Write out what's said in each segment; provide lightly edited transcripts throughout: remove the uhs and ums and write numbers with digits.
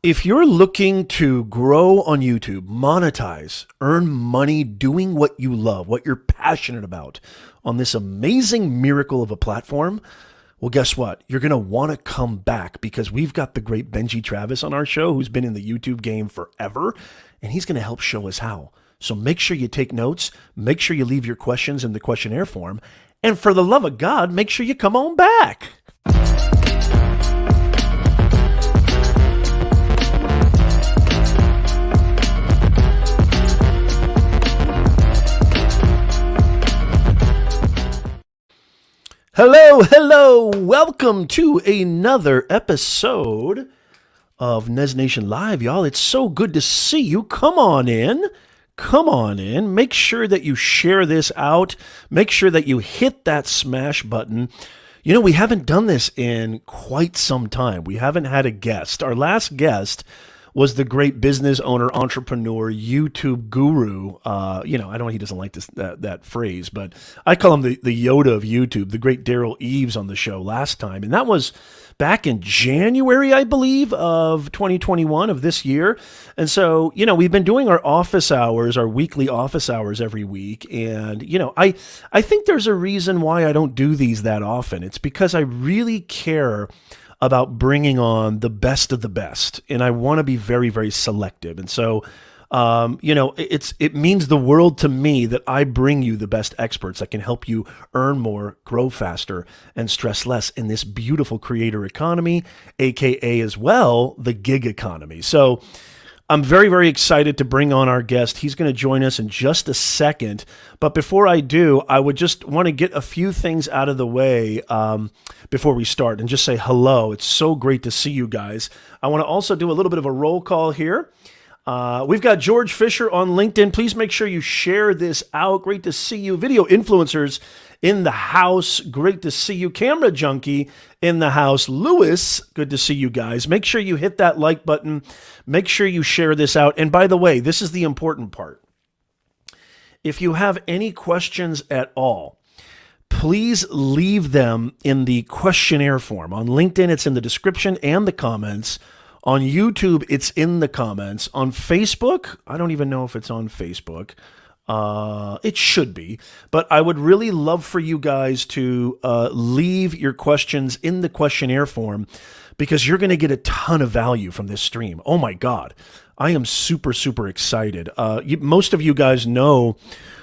If you're looking to grow on YouTube, monetize, earn money doing what you love, what you're passionate about on this amazing miracle of a platform, well, guess what? You're going to want to come back because we've got the great Benji Travis on our show who's been in the YouTube game forever, and he's going to help show us how. So make sure you take notes, make sure you leave your questions in the questionnaire form, and for the love of God, make sure you come on back. Hello, welcome to another episode of Nez Nation Live, y'all. It's so good to see you. Come on in. Make sure that you share this out. Make sure that you hit that smash button. You know, we haven't done this in quite some time. We haven't had a guest. Our last guest was the great business owner, entrepreneur, YouTube guru. He doesn't like that phrase, but I call him the Yoda of YouTube, the great Daryl Eves on the show last time. And that was back in January, I believe, of 2021 of this year. And so, we've been doing our office hours, our weekly office hours every week. And, I think there's a reason why I don't do these that often. It's because I really care about bringing on the best of the best. And I want to be very, very selective. And so, it means the world to me that I bring you the best experts that can help you earn more, grow faster, and stress less in this beautiful creator economy, AKA as well, the gig economy. So I'm very, very excited to bring on our guest. He's going to join us in just a second. But before I do, I would just want to get a few things out of the way before we start and just say hello. It's so great to see you guys. I want to also do a little bit of a roll call here. We've got George Fisher on LinkedIn. Please make sure you share this out. Great to see you. Video influencers in the house. Great to see you. Camera junkie in the house. Lewis, good to see you guys. Make sure you hit that like button. Make sure you share this out. And by the way, this is the important part. If you have any questions at all, please leave them in the questionnaire form. On LinkedIn, it's in the description and the comments. On YouTube, it's in the comments. On Facebook, I don't even know if it's on Facebook. It should be. But I would really love for you guys to leave your questions in the questionnaire form because you're going to get a ton of value from this stream. Oh my God. I am super, super excited. Most of you guys know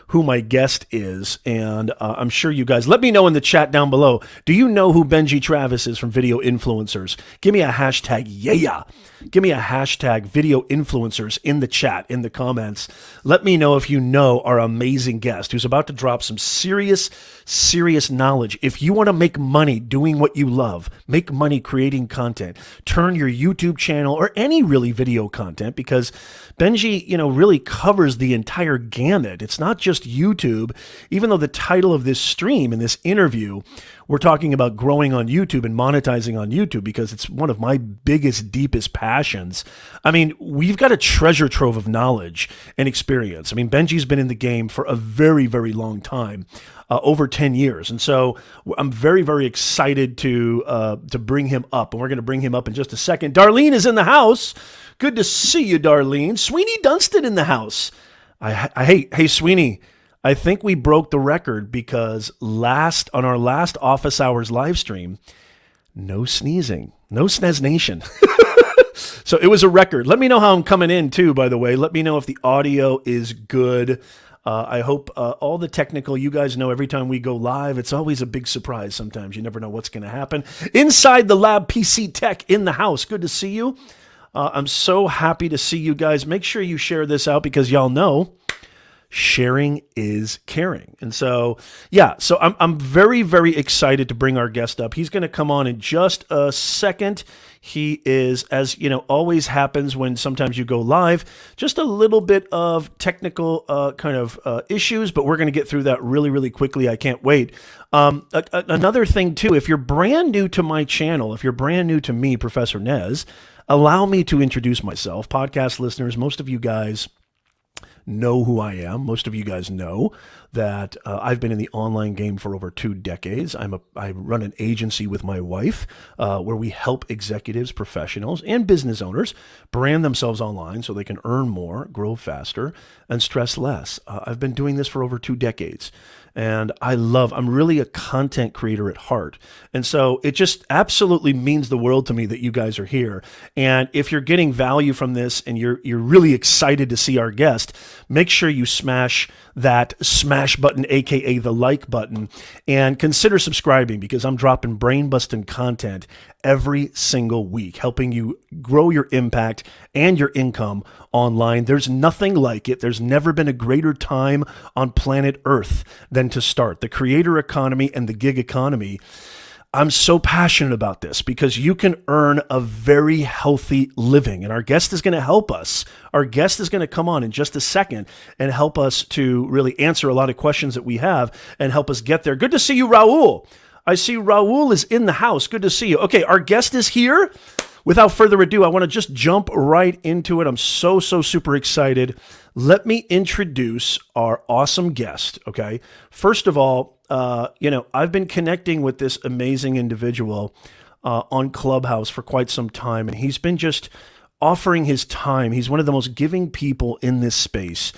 who my guest is, and I'm sure you guys, let me know in the chat down below. Do you know who Benji Travis is from Video Influencers? Give me a hashtag, yeah. Give me a hashtag Video Influencers in the chat, in the comments. Let me know if you know our amazing guest who's about to drop some serious knowledge. If you want to make money doing what you love, make money creating content, turn your YouTube channel or any really video content, because Benji, really covers the entire gamut. It's not just YouTube, even though the title of this stream and this interview, we're talking about growing on YouTube and monetizing on YouTube because it's one of my biggest, deepest passions. I mean, we've got a treasure trove of knowledge and experience. I mean, Benji's been in the game for a very, very long time, over 10 years. And so I'm very, very excited to bring him up. And we're going to bring him up in just a second. Darlene is in the house. Good to see you, Darlene. Sweeney Dunstan in the house. Hey, Sweeney, I think we broke the record because on our last office hours live stream, no sneezing, no Snez Nation. So it was a record. Let me know how I'm coming in too, by the way. Let me know if the audio is good. I hope all the technical, you guys know every time we go live, it's always a big surprise sometimes. You never know what's going to happen. Inside the lab, PC Tech in the house. Good to see you. I'm so happy to see you guys. Make sure you share this out because y'all know sharing is caring. And so, so I'm very, very excited to bring our guest up. He's going to come on in just a second. He is, as always happens when sometimes you go live, just a little bit of technical issues, but we're going to get through that really, really quickly. I can't wait. Another thing too, if you're brand new to my channel, if you're brand new to me, Professor Nez, allow me to introduce myself. Podcast listeners, most of you guys know who I am. Most of you guys know that I've been in the online game for over 2 decades. I run an agency with my wife where we help executives, professionals, and business owners brand themselves online so they can earn more, grow faster, and stress less. I've been doing this for over 2 decades. And I'm really a content creator at heart. And so it just absolutely means the world to me that you guys are here. And if you're getting value from this and you're really excited to see our guest, make sure you smash that smash button, AKA the like button, and consider subscribing because I'm dropping brain busting content every single week, helping you grow your impact and your income online. There's nothing like it. There's never been a greater time on planet Earth than to start. The creator economy and the gig economy. I'm so passionate about this because you can earn a very healthy living. And our guest is going to help us. Our guest is going to come on in just a second and help us to really answer a lot of questions that we have and help us get there. Good to see you, Raul. I see Raul is in the house. Good to see you. Okay, our guest is here. Without further ado, I want to just jump right into it. I'm so super excited. Let me introduce our awesome guest, okay? First of all, I've been connecting with this amazing individual on Clubhouse for quite some time, and he's been just offering his time. He's one of the most giving people in this space.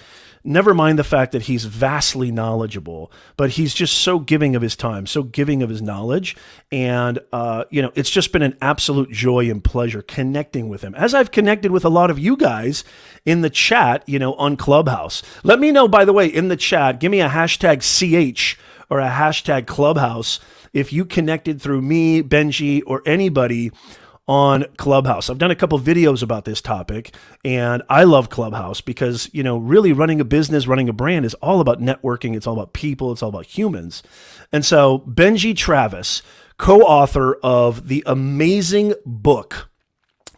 Never mind the fact that he's vastly knowledgeable, but he's just so giving of his time, so giving of his knowledge. And, it's just been an absolute joy and pleasure connecting with him, as I've connected with a lot of you guys in the chat, on Clubhouse. Let me know, by the way, in the chat, give me a hashtag CH or a hashtag Clubhouse if you connected through me, Benji, or anybody on Clubhouse. I've done a couple videos about this topic, and I love Clubhouse because, really running a business, running a brand is all about networking. It's all about people. It's all about humans. And so Benji Travis, co-author of the amazing book,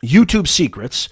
YouTube Secrets.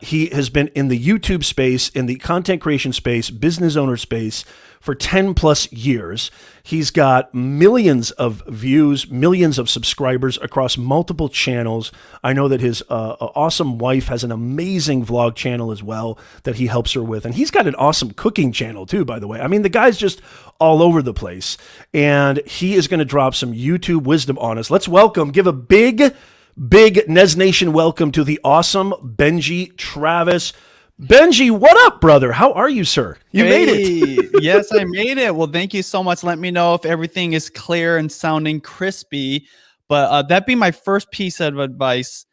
He has been in the YouTube space, in the content creation space, business owner space for 10 plus years. He's got millions of views, millions of subscribers across multiple channels. I know that his awesome wife has an amazing vlog channel as well that he helps her with. And he's got an awesome cooking channel too, by the way. I mean, the guy's just all over the place. And he is going to drop some YouTube wisdom on us. Let's give a big Nez Nation welcome to the awesome Benji Travis. Benji, what up, brother? How are you, sir? You made it. Yes, I made it. Well, thank you so much. Let me know if everything is clear and sounding crispy. But that'd be my first piece of advice.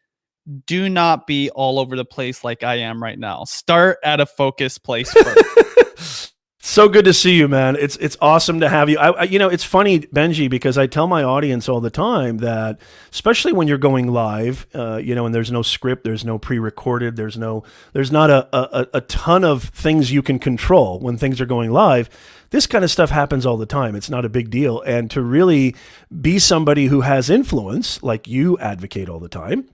Do not be all over the place like I am right now. Start at a focused place first. So good to see you, man. It's awesome to have you. It's funny, Benji, because I tell my audience all the time that, especially when you're going live, and there's no script, there's no pre-recorded, there's not a ton of things you can control when things are going live. This kind of stuff happens all the time. It's not a big deal. And to really be somebody who has influence, like you advocate all the time,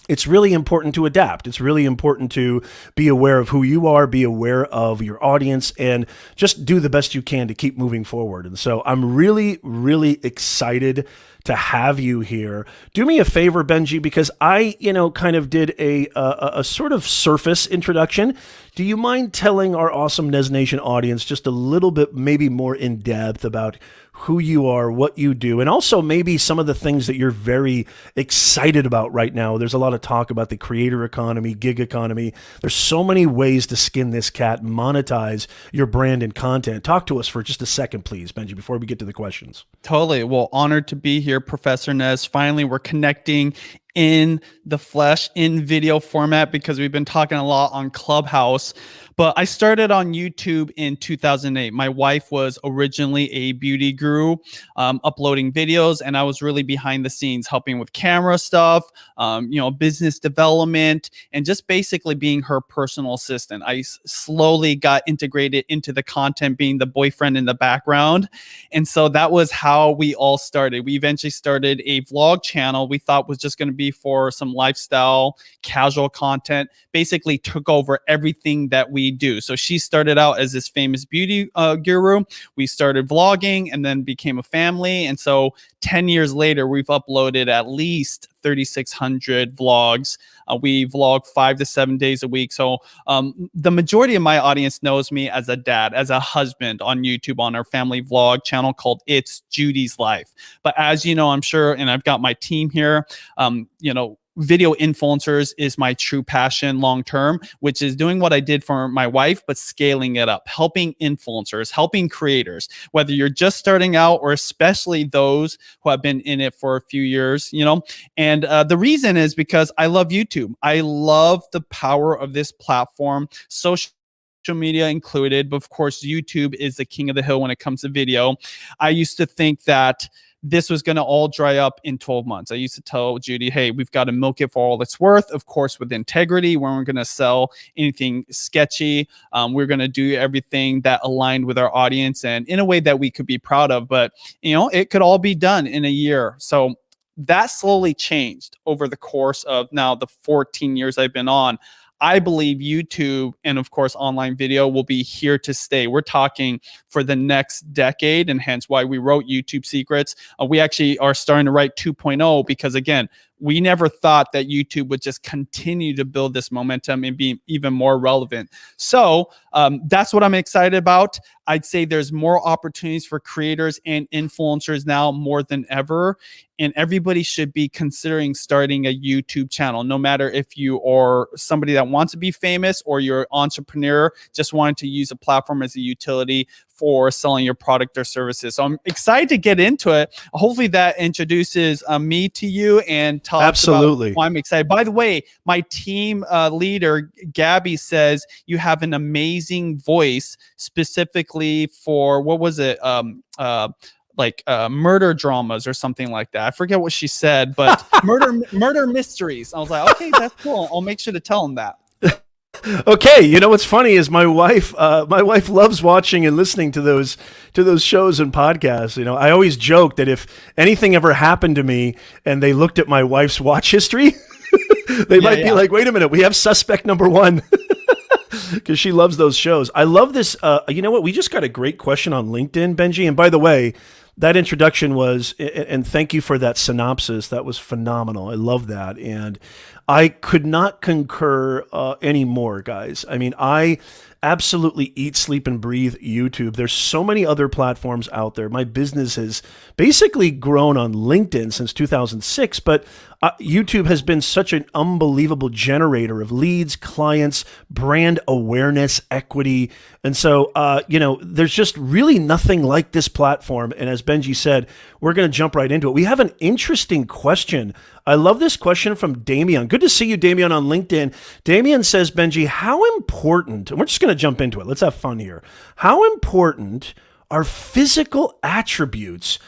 it's really important to adapt. It's really important to be aware of who you are, be aware of your audience, and just do the best you can to keep moving forward. And so I'm really, really excited to have you here. Do me a favor, Benji, because I, kind of did a sort of surface introduction. Do you mind telling our awesome Nez Nation audience just a little bit, maybe more in depth about who you are, what you do, and also maybe some of the things that you're very excited about right now? There's a lot of talk about the creator economy, gig economy. There's so many ways to skin this cat, monetize your brand and content. Talk to us for just a second, please, Benji, before we get to the questions. Totally. Well, honored to be here, Professor Nez. Finally, we're connecting in the flesh, in video format, because we've been talking a lot on Clubhouse. But I started on YouTube in 2008. My wife was originally a beauty guru, uploading videos, and I was really behind the scenes, helping with camera stuff, business development, and just basically being her personal assistant. I slowly got integrated into the content, being the boyfriend in the background. And so that was how we all started. We eventually started a vlog channel we thought was just going to be for some lifestyle, casual content, basically took over everything that we we do. So she started out as this famous beauty guru. We started vlogging and then became a family. And so 10 years later, we've uploaded at least 3,600 vlogs. We vlog 5 to 7 days a week. So the majority of my audience knows me as a dad, as a husband on YouTube on our family vlog channel called It's Judy's Life. But as you know, I'm sure, and I've got my team here, video influencers is my true passion long term, which is doing what I did for my wife, but scaling it up, helping influencers, helping creators, whether you're just starting out or especially those who have been in it for a few years, And the reason is because I love YouTube. I love the power of this platform, social media included, but of course, YouTube is the king of the hill when it comes to video. I used to think that this was going to all dry up in 12 months. I used to tell Judy, hey, we've got to milk it for all it's worth, of course, with integrity. We weren't going to sell anything sketchy. We're going to do everything that aligned with our audience and in a way that we could be proud of. But, it could all be done in a year. So that slowly changed over the course of now the 14 years I've been on. I believe YouTube and, of course, online video will be here to stay. We're talking for the next decade, and hence why we wrote YouTube Secrets. We actually are starting to write 2.0 because, again, we never thought that YouTube would just continue to build this momentum and be even more relevant. So that's what I'm excited about. I'd say there's more opportunities for creators and influencers now more than ever. And everybody should be considering starting a YouTube channel, no matter if you are somebody that wants to be famous or you're an entrepreneur just wanting to use a platform as a utility for selling your product or services. So I'm excited to get into it. Hopefully that introduces me to you and talks Absolutely. about why I'm excited. By the way, my team leader, Gabby, says you have an amazing voice specifically for, what was it? Murder dramas or something like that. I forget what she said, but murder mysteries. I was like, okay, that's cool. I'll make sure to tell him that. Okay, what's funny is my wife loves watching and listening to those shows and podcasts. I always joke that if anything ever happened to me and they looked at my wife's watch history, they might be like, wait a minute, we have suspect number one. Because she loves those shows. I love this. You know what? We just got a great question on LinkedIn, Benji. And by the way, that introduction was, and thank you for that synopsis. That was phenomenal. I love that. And I could not concur anymore, guys. I mean, I absolutely eat, sleep, and breathe YouTube. There's so many other platforms out there. My business has basically grown on LinkedIn since 2006, but YouTube has been such an unbelievable generator of leads, clients, brand awareness, equity. And so, there's just really nothing like this platform. And as Benji said, we're going to jump right into it. We have an interesting question. I love this question from Damien. Good to see you, Damien, on LinkedIn. Damien says, Benji, how important, and we're just going to jump into it. Let's have fun here. How important are physical attributes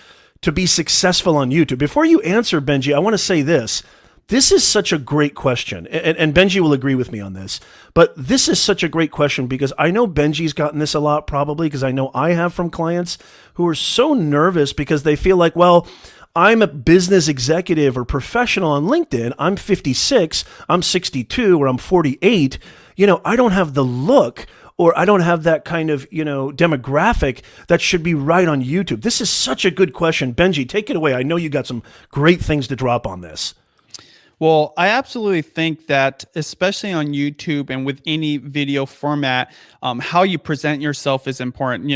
to be successful on YouTube? Before you answer, Benji, I want to say this. This is such a great question, and Benji will agree with me on this, but this is such a great question because I know Benji's gotten this a lot probably because I know I have from clients who are so nervous because they feel like, well, I'm a business executive or professional on LinkedIn. I'm 56, I'm 62, or I'm 48. I don't have the look or I don't have that kind of, demographic that should be right on YouTube. This is such a good question. Benji, take it away. I know you got some great things to drop on this. Well, I absolutely think that, especially on YouTube and with any video format, how you present yourself is important.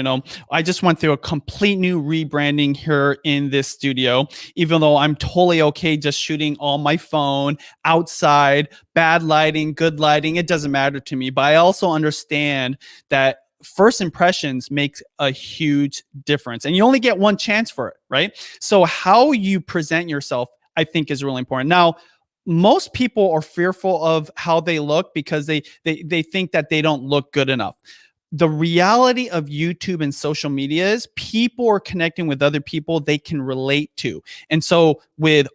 I just went through a complete new rebranding here in this studio, even though I'm totally okay just shooting on my phone, outside, bad lighting, good lighting. It doesn't matter to me. But I also understand that first impressions make a huge difference, and you only get one chance for it, right? So how you present yourself, I think, is really important. Now, most people are fearful of how they look because they think that they don't look good enough. The reality of YouTube and social media is people are connecting with other people they can relate to. And so with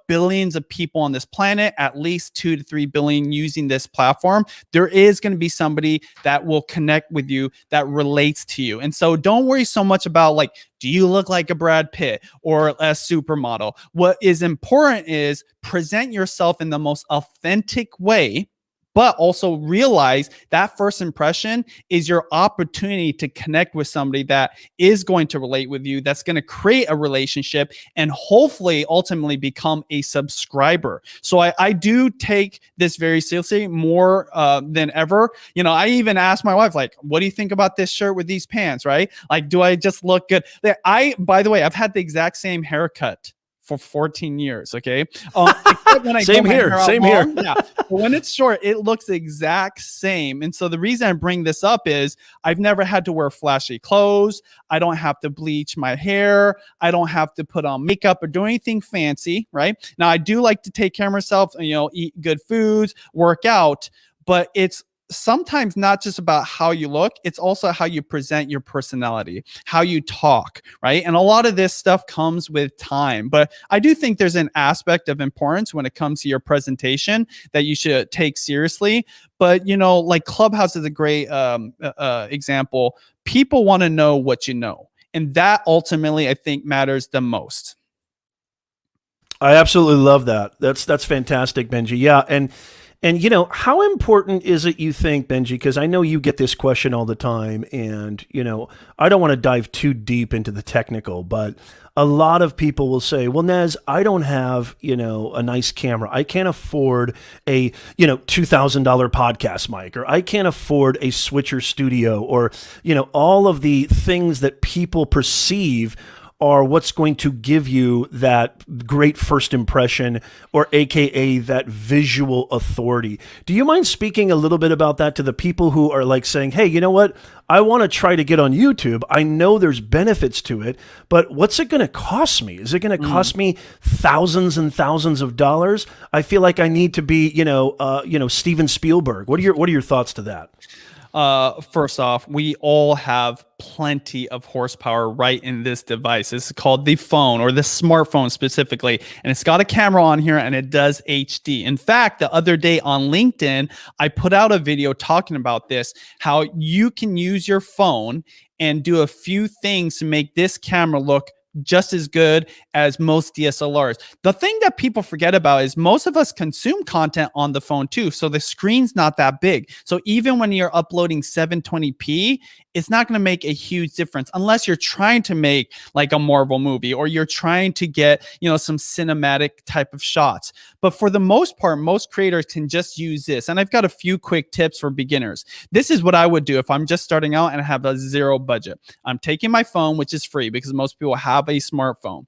billions of people on this planet, at least 2 to 3 billion using this platform, there is going to be somebody that will connect with you that relates to you. And so don't worry so much about do you look like a Brad Pitt or a supermodel? What is important is present yourself in the most authentic way but also realize that first impression is your opportunity to connect with somebody that is going to relate with you, that's going to create a relationship, and hopefully ultimately become a subscriber. So I do take this very seriously, more than ever. You know, I even asked my wife, like, what do you think about this shirt with these pants, right? Like, do I just look good? By the way, I've had the exact same haircut for 14 years. Okay. Except when I Same here. Same here. Yeah. But when it's short, it looks the exact same. And so the reason I bring this up is I've never had to wear flashy clothes. I don't have to bleach my hair. I don't have to put on makeup or do anything fancy. Right. Now, I do like to take care of myself, you know, eat good foods, work out, but it's sometimes not just about how you look, it's also how you present your personality, how you talk, right? And a lot of this stuff comes with time, but I do think there's an aspect of importance when it comes to your presentation that you should take seriously. But, you know, like Clubhouse is a great example. People want to know what you know, and that ultimately I think matters the most. I absolutely love that. That's fantastic, Benji. Yeah, and you know, how important is it, you think, Benji? Because I know you get this question all the time, and you know, I don't want to dive too deep into the technical, but a lot of people will say, well, Nez, I don't have, you know, a nice camera. I can't afford a, you know, $2,000 podcast mic, or I can't afford a switcher studio, or, you know, all of the things that people perceive are what's going to give you that great first impression, or AKA that visual authority. Do you mind speaking a little bit about that to the people who are like saying, hey, you know what? I want to try to get on YouTube. I know there's benefits to it, but what's it going to cost me? Is it going to cost me thousands and thousands of dollars? I feel like I need to be, you know, Steven Spielberg. What are your thoughts to that? First off, we all have plenty of horsepower right in this device. It's called the phone, or the smartphone specifically, and it's got a camera on here, and it does HD. In fact, the other day on LinkedIn, I put out a video talking about this, how you can use your phone and do a few things to make this camera look just as good as most DSLRs. The thing that people forget about is most of us consume content on the phone too. So the screen's not that big. So even when you're uploading 720p, it's not going to make a huge difference unless you're trying to make like a Marvel movie, or you're trying to get, you know, some cinematic type of shots. But for the most part, most creators can just use this. And I've got a few quick tips for beginners. This is what I would do if I'm just starting out and I have a zero budget. I'm taking my phone, which is free because most people have a smartphone.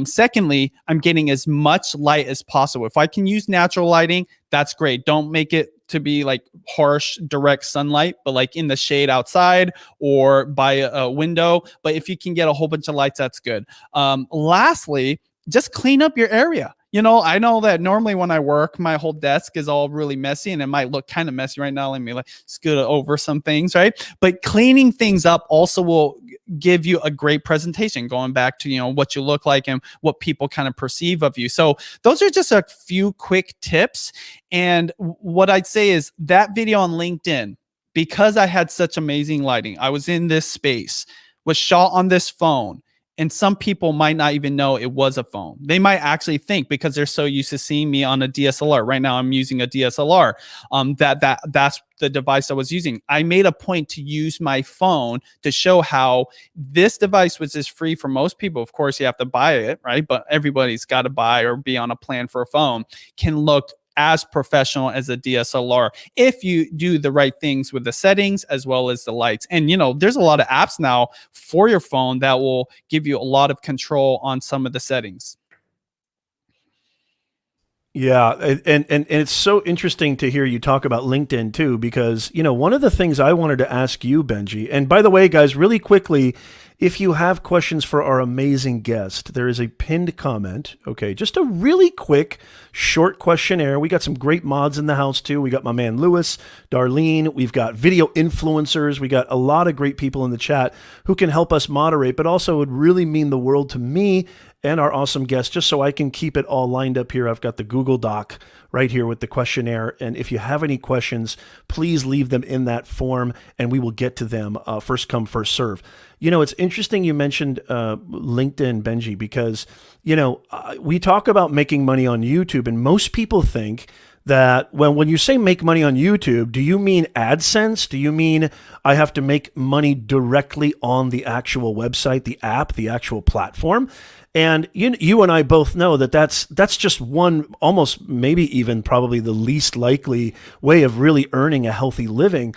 Secondly, I'm getting as much light as possible. If I can use natural lighting, that's great. Don't make it to be like harsh, direct sunlight, but like in the shade outside or by a window. But if you can get a whole bunch of lights, that's good. Lastly, just clean up your area. You know, I know that normally when I work, my whole desk is all really messy, and it might look kind of messy right now. Let me like scoot over some things, right? But cleaning things up also will give you a great presentation, going back to, you know, what you look like and what people kind of perceive of you. So those are just a few quick tips. And what I'd say is that video on LinkedIn, because I had such amazing lighting, I was in this space, was shot on this phone. And some people might not even know it was a phone. They might actually think, because they're so used to seeing me on a DSLR. Right now, I'm using a DSLR. That's the device I was using. I made a point to use my phone to show how this device was just free for most people. Of course, you have to buy it, right? But everybody's got to buy or be on a plan for a phone. Can look as professional as a DSLR if you do the right things with the settings as well as the lights. And, you know, there's a lot of apps now for your phone that will give you a lot of control on some of the settings. Yeah, and it's so interesting to hear you talk about LinkedIn too, because, you know, one of the things I wanted to ask you, Benji, and by the way, guys, really quickly, if you have questions for our amazing guest, there is a pinned comment. Okay, just a really quick, short questionnaire. We got some great mods in the house too. We got my man Lewis, Darlene. We've got video influencers. We got a lot of great people in the chat who can help us moderate, but also would really mean the world to me and our awesome guest, just so I can keep it all lined up here. I've got the Google Doc right here with the questionnaire. And if you have any questions, please leave them in that form and we will get to them first come, first serve. You know, it's interesting you mentioned LinkedIn, Benji, because, you know, we talk about making money on YouTube, and most people think that when you say make money on YouTube, do you mean AdSense? Do you mean I have to make money directly on the actual website, the app, the actual platform? And you and I both know that that's just one, almost maybe even probably the least likely way of really earning a healthy living.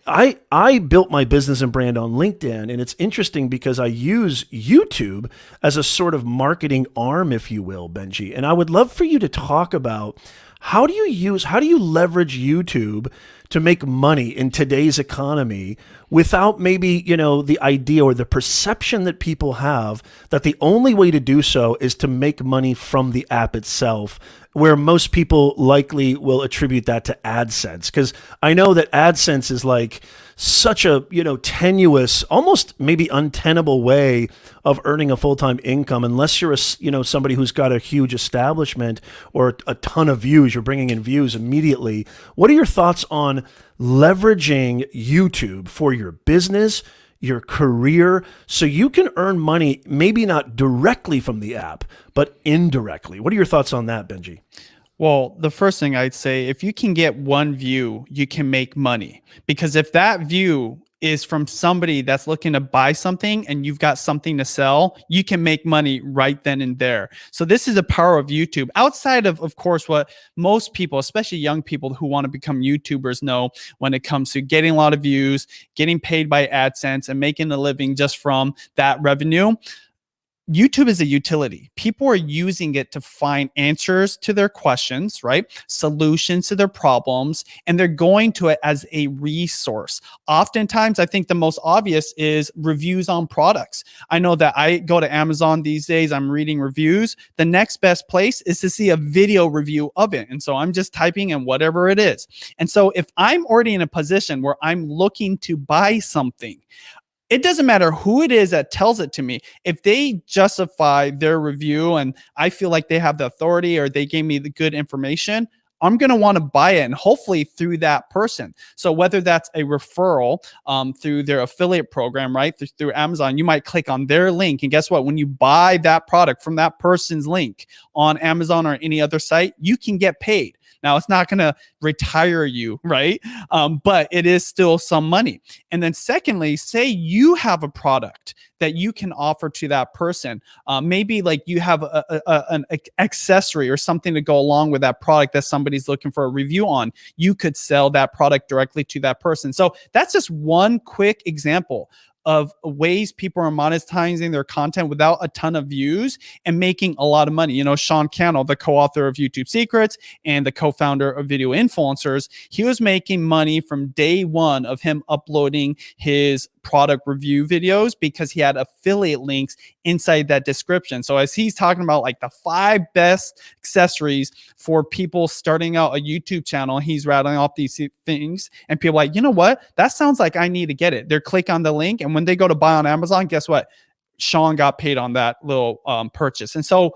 I built my business and brand on LinkedIn, and it's interesting because I use YouTube as a sort of marketing arm, if you will, Benji. And I would love for you to talk about how do you leverage YouTube to make money in today's economy without maybe, the idea or the perception that people have that the only way to do so is to make money from the app itself, where most people likely will attribute that to AdSense. Because I know that AdSense is like such a, tenuous, almost maybe untenable way of earning a full-time income, unless you're somebody who's got a huge establishment or a ton of views. You're bringing in views immediately. What are your thoughts on leveraging YouTube for your business, your career, so you can earn money, maybe not directly from the app, but indirectly? What are your thoughts on that, Benji? Well, the first thing I'd say, if you can get one view, you can make money. Because if that view is from somebody that's looking to buy something and you've got something to sell, you can make money right then and there. So this is the power of YouTube. Outside of course, what most people, especially young people who want to become YouTubers, know when it comes to getting a lot of views, getting paid by AdSense, and making a living just from that revenue. YouTube is a utility. People are using it to find answers to their questions, right? Solutions to their problems, and they're going to it as a resource. Oftentimes, I think the most obvious is reviews on products. I know that I go to Amazon these days, I'm reading reviews. The next best place is to see a video review of it. And so I'm just typing in whatever it is. And so if I'm already in a position where I'm looking to buy something, it doesn't matter who it is that tells it to me. If they justify their review and I feel like they have the authority or they gave me the good information, I'm going to want to buy it, and hopefully through that person. So whether that's a referral through their affiliate program, right? Through Amazon, you might click on their link. And guess what? When you buy that product from that person's link on Amazon or any other site, you can get paid. Now, it's not going to retire you, right? But it is still some money. And then secondly, say you have a product that you can offer to that person. Maybe like you have an accessory or something to go along with that product that somebody's looking for a review on. You could sell that product directly to that person. So that's just one quick example of ways people are monetizing their content without a ton of views and making a lot of money. Sean Cannell, the co-author of YouTube Secrets and the co-founder of Video Influencers, he was making money from day one of him uploading his product review videos because he had affiliate links inside that description. So as he's talking about like the 5 best accessories for people starting out a YouTube channel, he's rattling off these things and people are like, you know what? That sounds like I need to get it. They click on the link, and when they go to buy on Amazon, guess what? Sean got paid on that little purchase. And so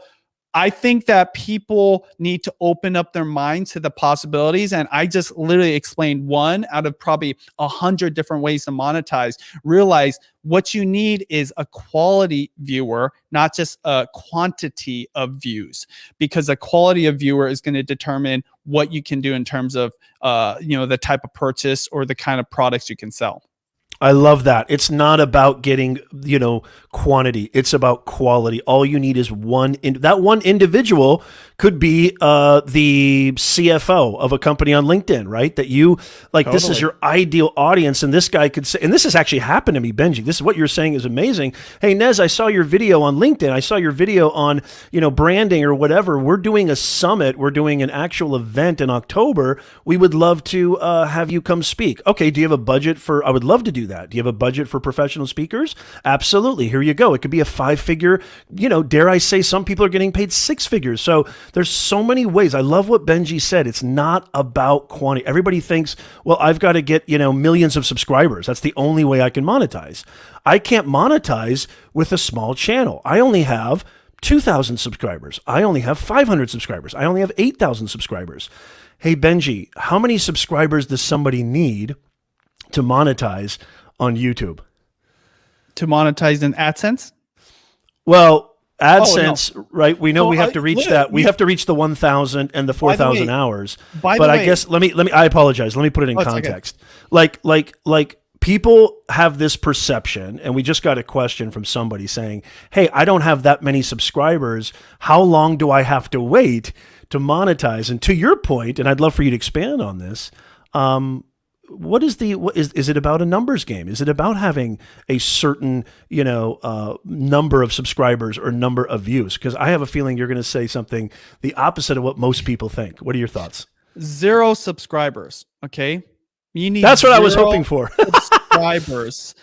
I think that people need to open up their minds to the possibilities. And I just literally explained one out of probably 100 different ways to monetize. Realize what you need is a quality viewer, not just a quantity of views, because a quality of viewer is going to determine what you can do in terms of, the type of purchase or the kind of products you can sell. I love that. It's not about getting, quantity. It's about quality. All you need is that one individual could be the CFO of a company on LinkedIn, right? That you like, totally. This is your ideal audience. And this guy could say, and this has actually happened to me, Benji. This is what you're saying is amazing. Hey, Nez, I saw your video on LinkedIn. I saw your video on, branding or whatever. We're doing a summit. We're doing an actual event in October. We would love to have you come speak. Okay. Do you have a budget for, I would love to do that. Do you have a budget for professional speakers? Absolutely. Here you go. It could be a 5-figure, dare I say some people are getting paid 6 figures. So there's so many ways. I love what Benji said. It's not about quantity. Everybody thinks, well, I've got to get, millions of subscribers. That's the only way I can monetize. I can't monetize with a small channel. I only have 2,000 subscribers. I only have 500 subscribers. I only have 8,000 subscribers. Hey, Benji, how many subscribers does somebody need to monetize on YouTube? To monetize in AdSense? Well, Oh no. AdSense, right? We know So we have to reach that. We have to reach the 1,000 and the 4,000 hours. But I guess let me. I apologize. Let me put it in context. Okay. Like people have this perception, and we just got a question from somebody saying, "Hey, I don't have that many subscribers. How long do I have to wait to monetize?" And to your point, and I'd love for you to expand on this. What is is it about a numbers game? Is it about having a certain, number of subscribers or number of views? Because I have a feeling you're going to say something the opposite of what most people think. What are your thoughts? 0 subscribers. Okay. You need That's what I was hoping for. subscribers.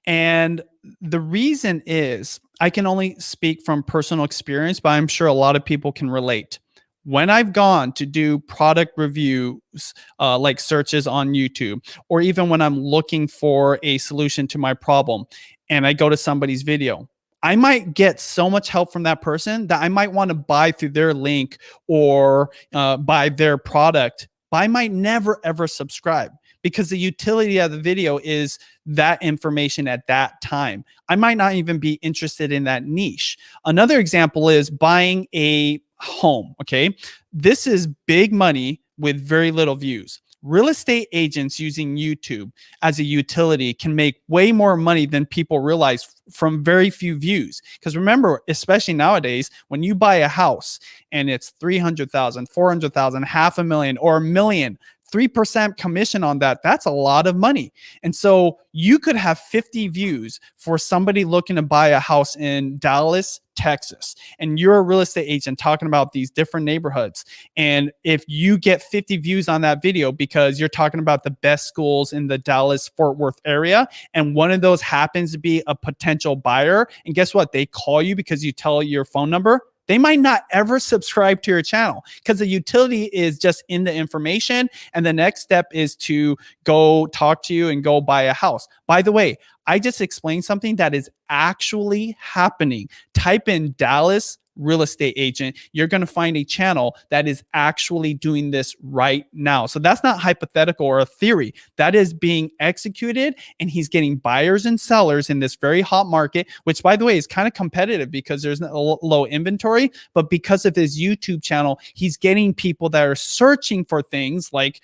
And the reason is, I can only speak from personal experience, but I'm sure a lot of people can relate. When I've gone to do product reviews, like searches on YouTube, or even when I'm looking for a solution to my problem and I go to somebody's video, I might get so much help from that person that I might want to buy through their link or buy their product, but I might never ever subscribe because the utility of the video is that information at that time. I might not even be interested in that niche. Another example is buying a home. Okay. This is big money with very little views. Real estate agents using YouTube as a utility can make way more money than people realize from very few views. Because remember, especially nowadays, when you buy a house and it's 300,000, 400,000, $500,000 or $1 million, 3% commission on that, that's a lot of money. And so you could have 50 views for somebody looking to buy a house in Dallas, Texas, and you're a real estate agent talking about these different neighborhoods. And if you get 50 views on that video because you're talking about the best schools in the Dallas Fort Worth area, and one of those happens to be a potential buyer, and guess what? They call you because you tell your phone number. They might not ever subscribe to your channel because the utility is just in the information. And the next step is to go talk to you and go buy a house. By the way, I just explained something that is actually happening. Type in Dallas real estate agent. You're going to find a channel that is actually doing this right now. So that's not hypothetical or a theory. That is being executed, and he's getting buyers and sellers in this very hot market, which by the way is kind of competitive because there's no low inventory, but because of his YouTube channel, he's getting people that are searching for things like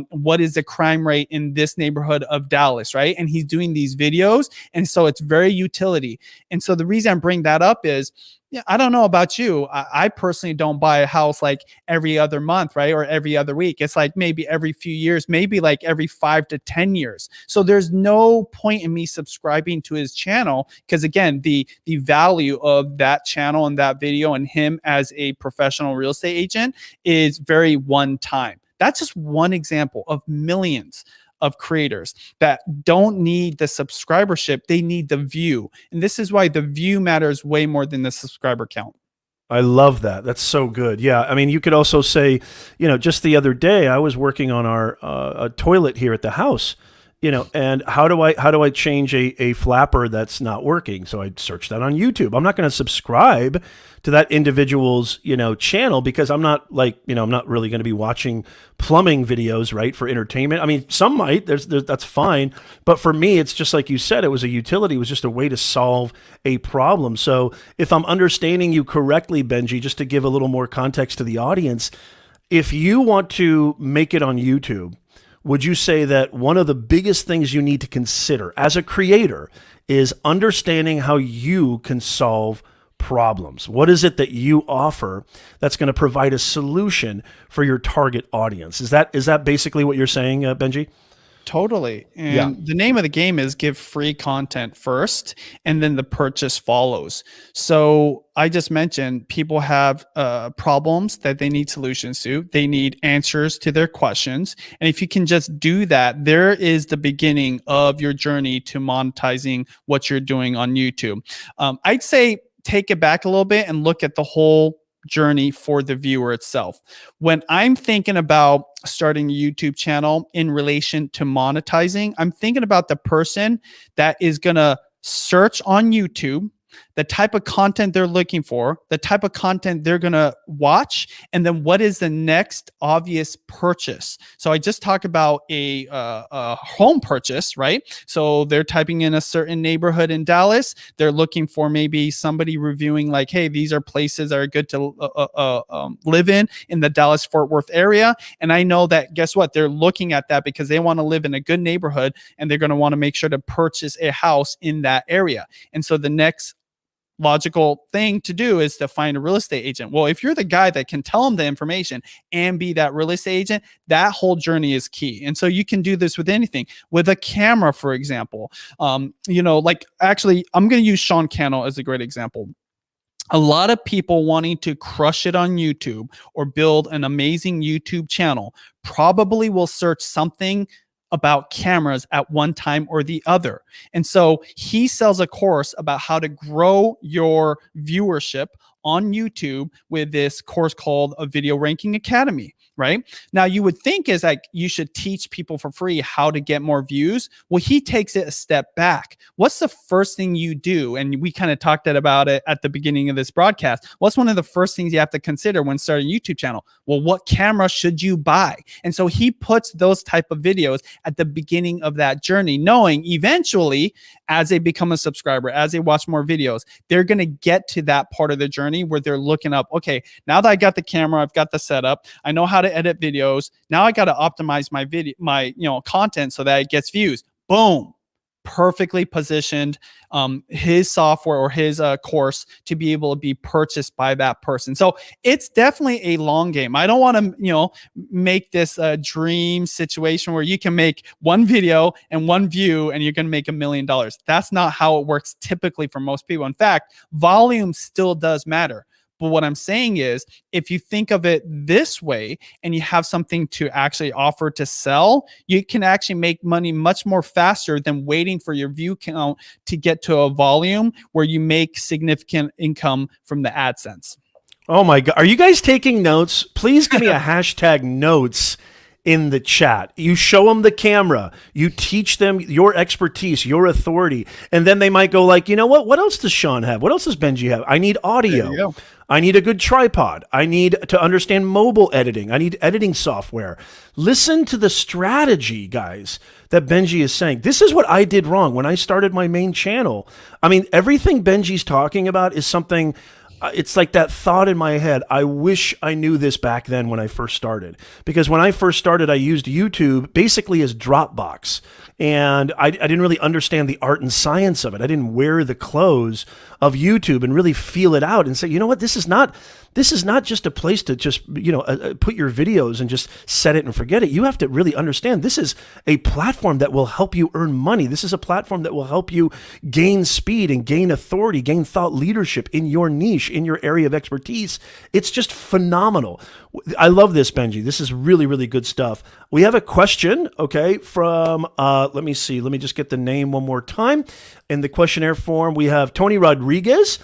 what is the crime rate in this neighborhood of Dallas, right? And he's doing these videos, and so it's very utility. And so the reason I bring that up is, yeah, I don't know about you. I personally don't buy a house like every other month, right? Or every other week. It's like maybe every few years, maybe like every 5 to 10 years. So there's no point in me subscribing to his channel because again, the value of that channel and that video and him as a professional real estate agent is very one time. That's just one example of millions of creators that don't need the subscribership, they need the view. And this is why the view matters way more than the subscriber count. I love that. That's so good. Yeah. I mean, you could also say, just the other day I was working on our a toilet here at the house, and how do I change a flapper that's not working? So I searched that on YouTube. I'm not going to subscribe to that individual's, channel because I'm not I'm not really going to be watching plumbing videos, right, for entertainment. I mean, some might, that's fine. But for me, it's just like you said, it was a utility. It was just a way to solve a problem. So if I'm understanding you correctly, Benji, just to give a little more context to the audience, if you want to make it on YouTube, would you say that one of the biggest things you need to consider as a creator is understanding how you can solve problems? What is it that you offer that's going to provide a solution for your target audience? Is that basically what you're saying, Benji? Totally. And the name of the game is give free content first, and then the purchase follows. So I just mentioned people have problems that they need solutions to. They need answers to their questions. And if you can just do that, there is the beginning of your journey to monetizing what you're doing on YouTube. I'd say take it back a little bit and look at the whole journey for the viewer itself. When I'm thinking about starting a YouTube channel in relation to monetizing, I'm thinking about the person that is going to search on YouTube. the type of content they're looking for, the type of content they're going to watch, and then what is the next obvious purchase. So I just talked about a home purchase, right? So they're typing in a certain neighborhood in Dallas. They're looking for maybe somebody reviewing like, hey, these are places that are good to live in the Dallas-Fort Worth area. And I know that, guess what? They're looking at that because they want to live in a good neighborhood, and they're going to want to make sure to purchase a house in that area. And so the next logical thing to do is to find a real estate agent. Well, if you're the guy that can tell them the information and be that real estate agent, that whole journey is key. And so you can do this with anything, with a camera, for example. Like actually, I'm going to use Sean Cannell as a great example. A lot of people wanting to crush it on YouTube or build an amazing YouTube channel probably will search something about cameras at one time or the other. And so he sells a course about how to grow your viewership on YouTube with this course called a Video Ranking Academy, right? Now you would think is like you should teach people for free how to get more views. Well, he takes it a step back. What's the first thing you do? And we kind of talked about it at the beginning of this broadcast. What's one of the first things you have to consider when starting a YouTube channel? Well, what camera should you buy? And so he puts those type of videos at the beginning of that journey, knowing eventually as they become a subscriber, as they watch more videos, they're going to get to that part of the journey where they're looking up, okay, now that I got the camera, I've got the setup, I know how to edit videos. Now I got to optimize my video, my content so that it gets views. Boom. Perfectly positioned his software or his course to be able to be purchased by that person. So it's definitely a long game. I don't want to, make this a dream situation where you can make one video and one view and you're going to make $1 million. That's not how it works typically for most people. In fact, volume still does matter. But what I'm saying is, if you think of it this way and you have something to actually offer to sell, you can actually make money much more faster than waiting for your view count to get to a volume where you make significant income from the AdSense. Oh my God. Are you guys taking notes? Please give me a hashtag notes in the chat. You show them the camera, you teach them your expertise, your authority, and then they might go like, you know what else does Sean have? What else does Benji have? I need audio. I need a good tripod. I need to understand mobile editing. I need editing software. Listen to the strategy, guys, that Benji is saying. This is what I did wrong when I started my main channel. I mean, everything Benji's talking about is something, it's like that thought in my head. I wish I knew this back then when I first started. Because when I first started, I used YouTube basically as Dropbox. And I didn't really understand the art and science of it. I didn't wear the clothes of YouTube and really feel it out and say, you know what, this is not just a place to just, put your videos and just set it and forget it. You have to really understand this is a platform that will help you earn money. This is a platform that will help you gain speed and gain authority, gain thought leadership in your niche, in your area of expertise. It's just phenomenal. I love this, Benji. This is really, really good stuff. We have a question, okay, from, let me see. Let me just get the name one more time. In the questionnaire form, we have Tony Rodriguez.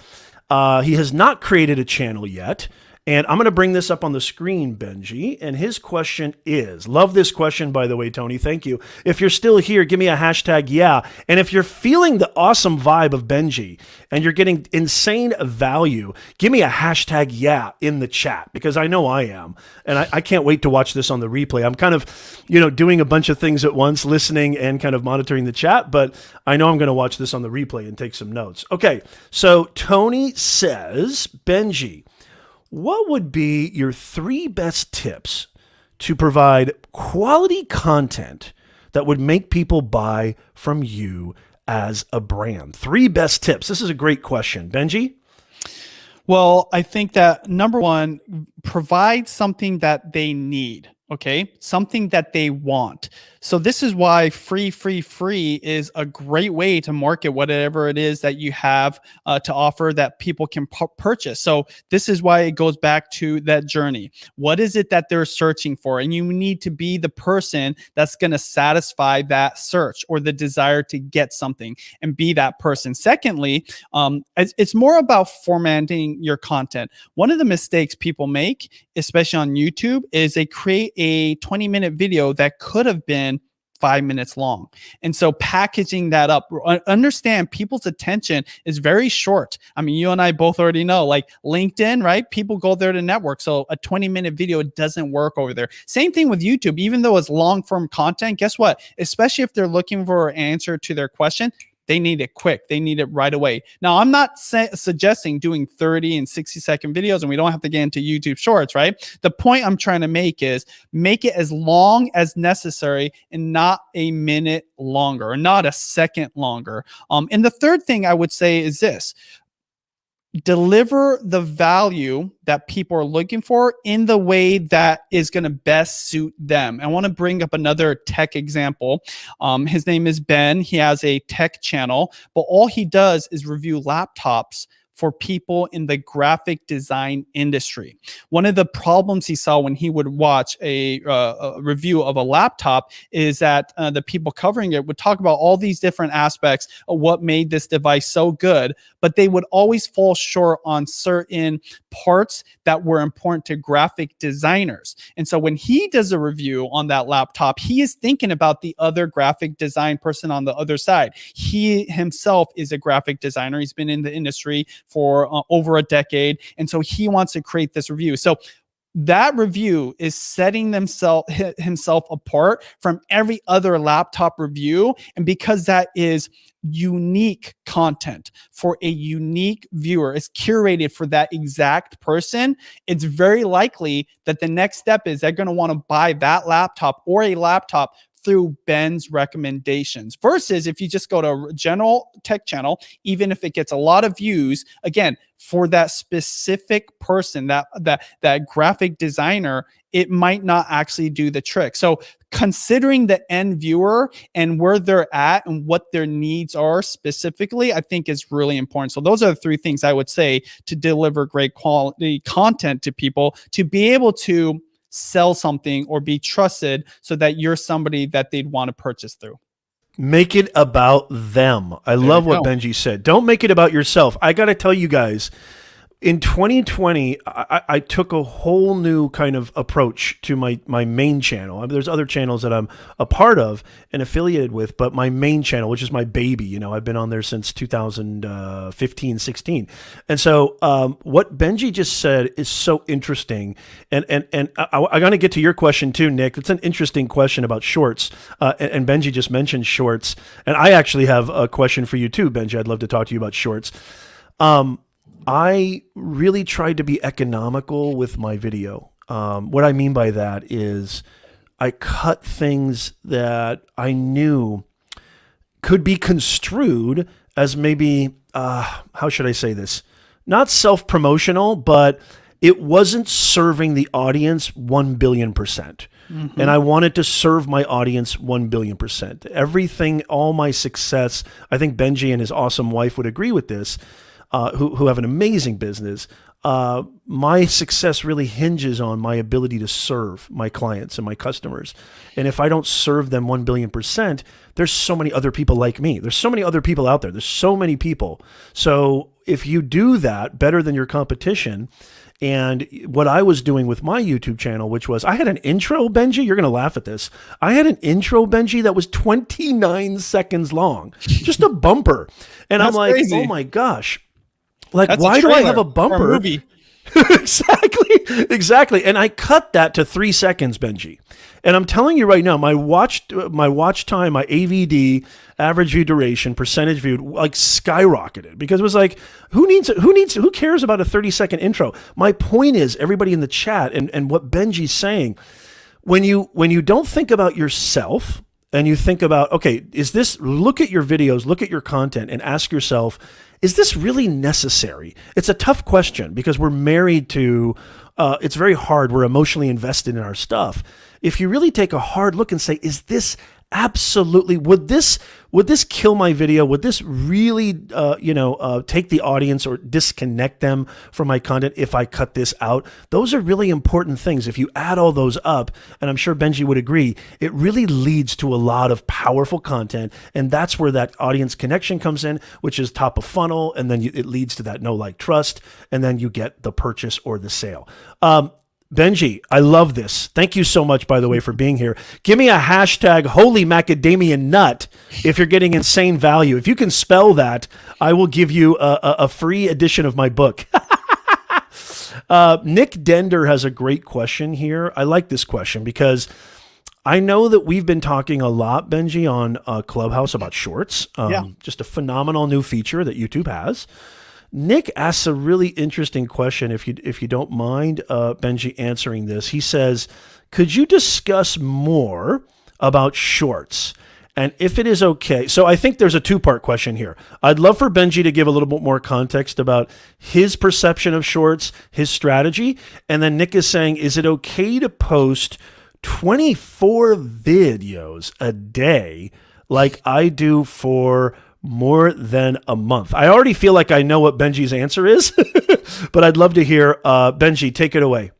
He has not created a channel yet. And I'm going to bring this up on the screen, Benji. And his question is, love this question, by the way, Tony. Thank you. If you're still here, give me a hashtag yeah. And if you're feeling the awesome vibe of Benji and you're getting insane value, give me a hashtag yeah in the chat, because I know I am. And I can't wait to watch this on the replay. I'm kind of, doing a bunch of things at once, listening and kind of monitoring the chat. But I know I'm going to watch this on the replay and take some notes. Okay, so Tony says, Benji, what would be your 3 best tips to provide quality content that would make people buy from you as a brand? 3 best tips. This is a great question. Benji? Well, I think that number one, provide something that they need. Okay, something that they want. So this is why free is a great way to market whatever it is that you have to offer that people can purchase. So this is why it goes back to that journey. What is it that they're searching for? And you need to be the person that's going to satisfy that search or the desire to get something and be that person. Secondly, it's more about formatting your content. One of the mistakes people make, especially on YouTube, is they create a 20-minute video that could have been 5 minutes long. And so packaging that up, understand people's attention is very short. I mean, you and I both already know, like LinkedIn, right? People go there to network. So a 20-minute video doesn't work over there. Same thing with YouTube, even though it's long form content, guess what? Especially if they're looking for an answer to their question, they need it quick. They need it right away. Now, I'm not suggesting doing 30 and 60-second videos, and we don't have to get into YouTube Shorts, right? The point I'm trying to make is make it as long as necessary and not a minute longer or not a second longer. And the third thing I would say is this: deliver the value that people are looking for in the way that is going to best suit them. I want to bring up another tech example. His name is Ben. He has a tech channel, but all he does is review laptops for people in the graphic design industry. One of the problems he saw when he would watch a review of a laptop is that the people covering it would talk about all these different aspects of what made this device so good, but they would always fall short on certain parts that were important to graphic designers. And so when he does a review on that laptop, he is thinking about the other graphic design person on the other side. He himself is a graphic designer. He's been in the industry for over a decade. And so he wants to create this review. So that review is setting himself apart from every other laptop review. And because that is unique content for a unique viewer, it's curated for that exact person, it's very likely that the next step is they're going to want to buy that laptop or a laptop through Ben's recommendations, versus if you just go to a general tech channel, even if it gets a lot of views, again, for that specific person, that graphic designer, it might not actually do the trick. So considering the end viewer and where they're at and what their needs are specifically, I think is really important. So those are the three things I would say to deliver great quality content to people, to be able to sell something or be trusted so that you're somebody that they'd want to purchase through. Make it about them. I love what Benji said. Don't make it about yourself. I got to tell you guys, in 2020, I took a whole new kind of approach to my main channel. I mean, there's other channels that I'm a part of and affiliated with, but my main channel, which is my baby, you know, I've been on there since 2015, 16. And so what Benji just said is so interesting. And I'm going to get to your question too, Nick. It's an interesting question about shorts. And Benji just mentioned shorts. And I actually have a question for you too, Benji. I'd love to talk to you about shorts. I really tried to be economical with my video. What I mean by that is I cut things that I knew could be construed as maybe, how should I say this? Not self-promotional, but it wasn't serving the audience 1 billion %. Mm-hmm. And I wanted to serve my audience 1 billion %. Everything, all my success, I think Benji and his awesome wife would agree with this, who have an amazing business. My success really hinges on my ability to serve my clients and my customers. And if I don't serve them 1 billion %, there's so many other people like me. There's so many other people out there. There's so many people. So if you do that better than your competition, and what I was doing with my YouTube channel, which was, I had an intro, Benji, you're going to laugh at this. I had an intro, Benji, that was 29 seconds long, just a bumper. And I'm like, crazy. Oh my gosh. Like, that's why do I have a bumper? A movie. Exactly. And I cut that to 3 seconds, Benji. And I'm telling you right now, my watch time, my AVD, average view duration, percentage viewed, like skyrocketed, because it was like, who cares about a 30-second intro? My point is, everybody in the chat and what Benji's saying, when you don't think about yourself and you think about, okay, look at your videos, look at your content and ask yourself, is this really necessary? It's a tough question because we're married to, it's very hard. We're emotionally invested in our stuff. If you really take a hard look and say, is this absolutely, would this kill my video? Would this really, take the audience or disconnect them from my content if I cut this out? Those are really important things. If you add all those up, and I'm sure Benji would agree, it really leads to a lot of powerful content. And that's where that audience connection comes in, which is top of funnel. And then it leads to that know, like, trust. And then you get the purchase or the sale. Benji, I love this. Thank you so much, by the way, for being here. Give me a hashtag holy macadamia nut if you're getting insane value. If you can spell that, I will give you a free edition of my book. Nick Dender has a great question here. I like this question because I know that we've been talking a lot, Benji, on Clubhouse about shorts. Just a phenomenal new feature that YouTube has. Nick asks a really interesting question, if you don't mind, Benji, answering this. He says, could you discuss more about shorts? And if it is okay, so I think there's a two-part question here. I'd love for Benji to give a little bit more context about his perception of shorts, his strategy. And then Nick is saying, is it okay to post 24 videos a day like I do for more than a month? I already feel like I know what Benji's answer is, but I'd love to hear. Benji, take it away.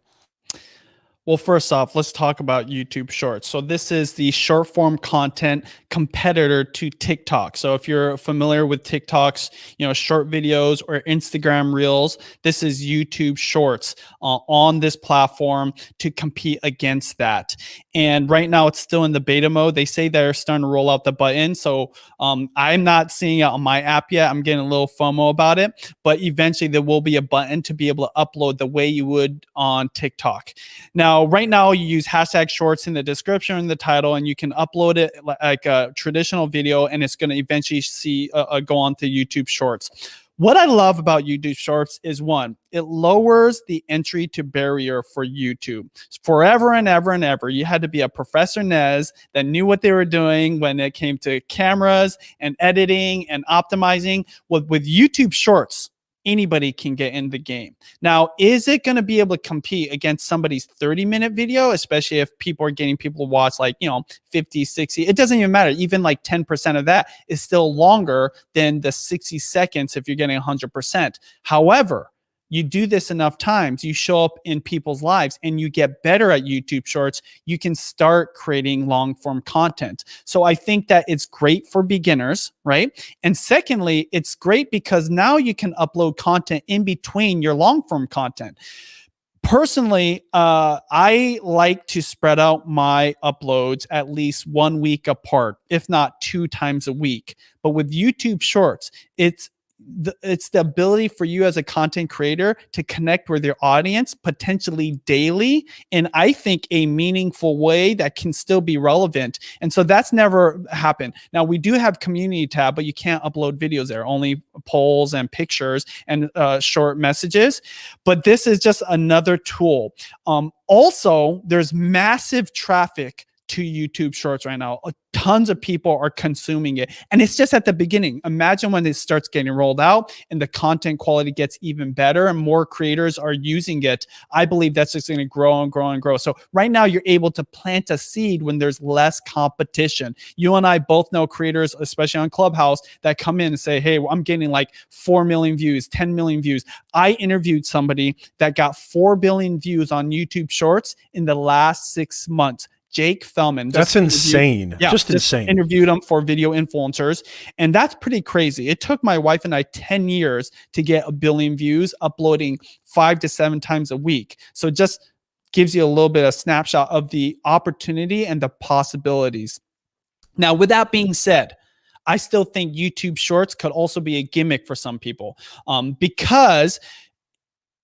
Well, first off, let's talk about YouTube Shorts. So this is the short form content competitor to TikTok. So if you're familiar with TikTok's, short videos or Instagram Reels, this is YouTube Shorts on this platform to compete against that. And right now it's still in the beta mode. They say they're starting to roll out the button. So I'm not seeing it on my app yet. I'm getting a little FOMO about it, but eventually there will be a button to be able to upload the way you would on TikTok. Now, right now you use hashtag shorts in the description and the title, and you can upload it like a traditional video, and it's going to eventually go on to YouTube Shorts. What I love about YouTube Shorts is, one, it lowers the entry to barrier for YouTube. Forever and ever and ever, you had to be a Professor Nez that knew what they were doing when it came to cameras and editing and optimizing. With YouTube Shorts, anybody can get in the game. Now, is it going to be able to compete against somebody's 30-minute video, especially if people are getting people to watch 50, 60? It doesn't even matter. Even 10% of that is still longer than the 60 seconds if you're getting 100%. However, you do this enough times, you show up in people's lives and you get better at YouTube Shorts, you can start creating long form content. So I think that it's great for beginners, right? And secondly, it's great because now you can upload content in between your long form content. Personally, I like to spread out my uploads at least 1 week apart, if not 2 times a week. But with YouTube Shorts, it's the ability for you as a content creator to connect with your audience potentially daily, and I think a meaningful way that can still be relevant. And so that's never happened. Now, we do have community tab, but you can't upload videos there, only polls and pictures and short messages. But this is just another tool. Also, there's massive traffic to YouTube Shorts right now. Tons of people are consuming it. And it's just at the beginning. Imagine when it starts getting rolled out and the content quality gets even better and more creators are using it. I believe that's just going to grow and grow and grow. So right now you're able to plant a seed when there's less competition. You and I both know creators, especially on Clubhouse, that come in and say, hey, I'm getting 4 million views, 10 million views. I interviewed somebody that got 4 billion views on YouTube Shorts in the last 6 months. Jake Fellman. That's insane. Yeah, just insane. Interviewed him for video influencers. And that's pretty crazy. It took my wife and I 10 years to get 1 billion views, uploading 5 to 7 times a week. So it just gives you a little bit of snapshot of the opportunity and the possibilities. Now, with that being said, I still think YouTube Shorts could also be a gimmick for some people because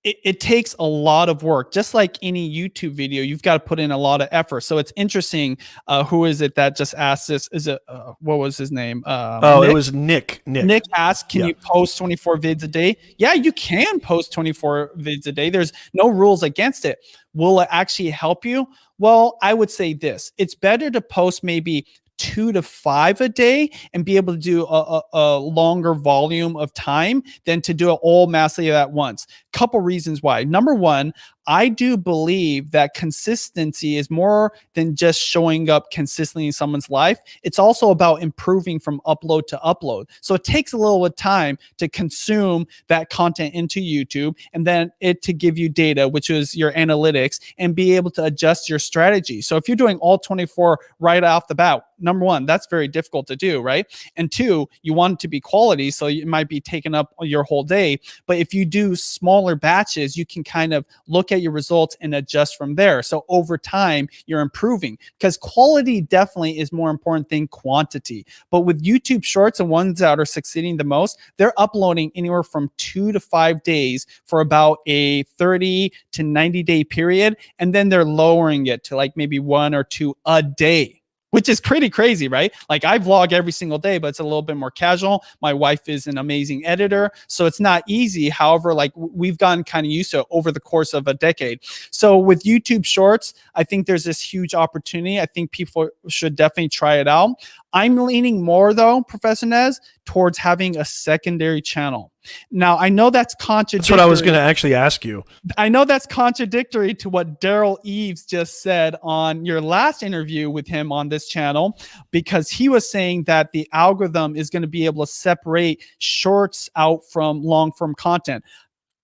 it takes a lot of work. Just like any YouTube video, you've got to put in a lot of effort. So it's interesting. Who is it that just asked this? Is it, what was his name? Nick? It was Nick. Nick asked, can you post 24 vids a day? Yeah, you can post 24 vids a day. There's no rules against it. Will it actually help you? Well, I would say this. It's better to post maybe 2 to 5 a day and be able to do a longer volume of time than to do it all massively at once. Couple reasons why. Number one, I do believe that consistency is more than just showing up consistently in someone's life. It's also about improving from upload to upload. So it takes a little bit of time to consume that content into YouTube and then it to give you data, which is your analytics, and be able to adjust your strategy. So if you're doing all 24 right off the bat, number one, that's very difficult to do, right? And two, you want it to be quality, so it might be taking up your whole day. But if you do smaller batches, you can kind of look at at your results and adjust from there. So over time, you're improving, because quality definitely is more important than quantity. But with YouTube Shorts, the ones that are succeeding the most, they're uploading anywhere from 2 to 5 days for about a 30 to 90 day period. And then they're lowering it to like maybe 1 or 2 a day, which is pretty crazy, right? Like I vlog every single day, but it's a little bit more casual. My wife is an amazing editor, so it's not easy. However, like we've gotten kind of used to it over the course of a decade. So with YouTube Shorts, I think there's this huge opportunity. I think people should definitely try it out. I'm leaning more though, Professor Nez, towards having a secondary channel. Now, I know that's contradictory. That's what I was going to actually ask you. I know that's contradictory to what Daryl Eves just said on your last interview with him on this channel, because he was saying that the algorithm is going to be able to separate shorts out from long form content.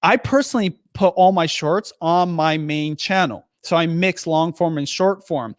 I personally put all my shorts on my main channel. So I mix long form and short form.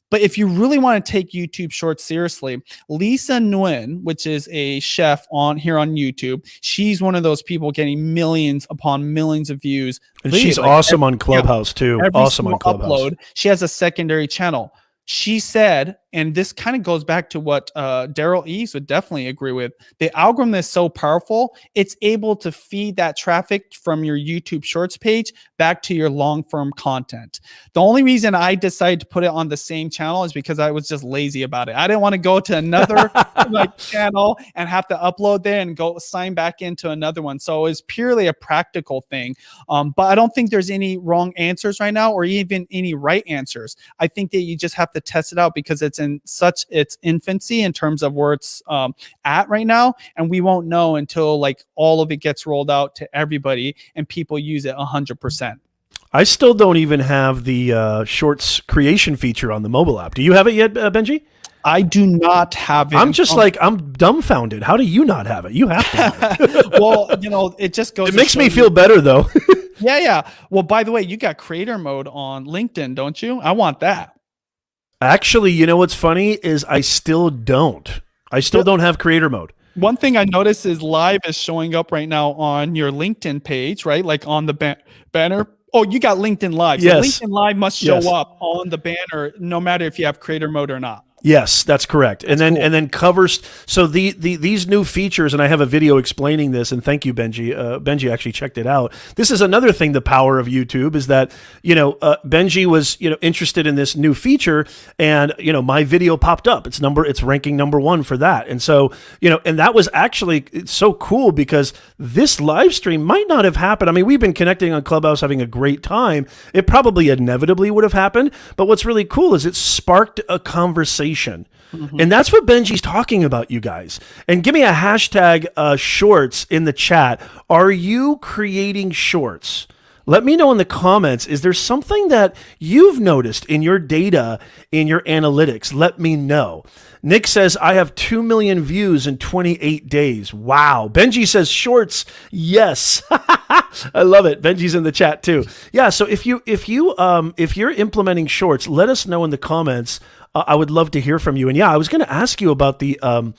But if you really want to take YouTube Shorts seriously, Lisa Nguyen, which is a chef here on YouTube, she's one of those people getting millions upon millions of views. And she's like awesome on Clubhouse too. Awesome on Clubhouse. Upload, she has a secondary channel. She said, and this kind of goes back to what Daryl Eves would definitely agree with, the algorithm is so powerful, it's able to feed that traffic from your YouTube Shorts page back to your long-form content. The only reason I decided to put it on the same channel is because I was just lazy about it. I didn't want to go to another like channel and have to upload there and go sign back into another one. So it's purely a practical thing. But I don't think there's any wrong answers right now, or even any right answers. I think that you just have to test it out, because it's in such its infancy in terms of where it's at right now, and we won't know until like all of it gets rolled out to everybody and people use it 100%. I still don't even have the Shorts creation feature on the mobile app. Do you have it yet, Benji? I do not have it. I'm just like, I'm dumbfounded. How do you not have it? You have to have it. Well, you know, it just goes. It makes me feel better though. Yeah. Well, by the way, you got creator mode on LinkedIn, don't you? I want that. Actually, you know what's funny is I still don't. I still don't have creator mode. One thing I noticed is live is showing up right now on your LinkedIn page, right? Like on the banner. Oh, you got LinkedIn Live. So yes. LinkedIn Live must show up on the banner, no matter if you have creator mode or not. Yes, that's correct. And then covers. So these new features, and I have a video explaining this. And thank you, Benji. Benji actually checked it out. This is another thing. The power of YouTube is that Benji was interested in this new feature, and my video popped up. It's ranking number 1 for that. And so and that was actually it's so cool, because this live stream might not have happened. I mean, we've been connecting on Clubhouse, having a great time. It probably inevitably would have happened. But what's really cool is it sparked a conversation. Mm-hmm. And that's what Benji's talking about, you guys. And give me a hashtag shorts in the chat. Are you creating shorts? Let me know in the comments. Is there something that you've noticed in your data, in your analytics? Let me know. Nick says, I have 2 million views in 28 days. Wow. Benji says shorts. Yes. I love it. Benji's in the chat too. Yeah. So if you're implementing shorts, let us know in the comments. I would love to hear from you. And yeah, I was going to ask you about the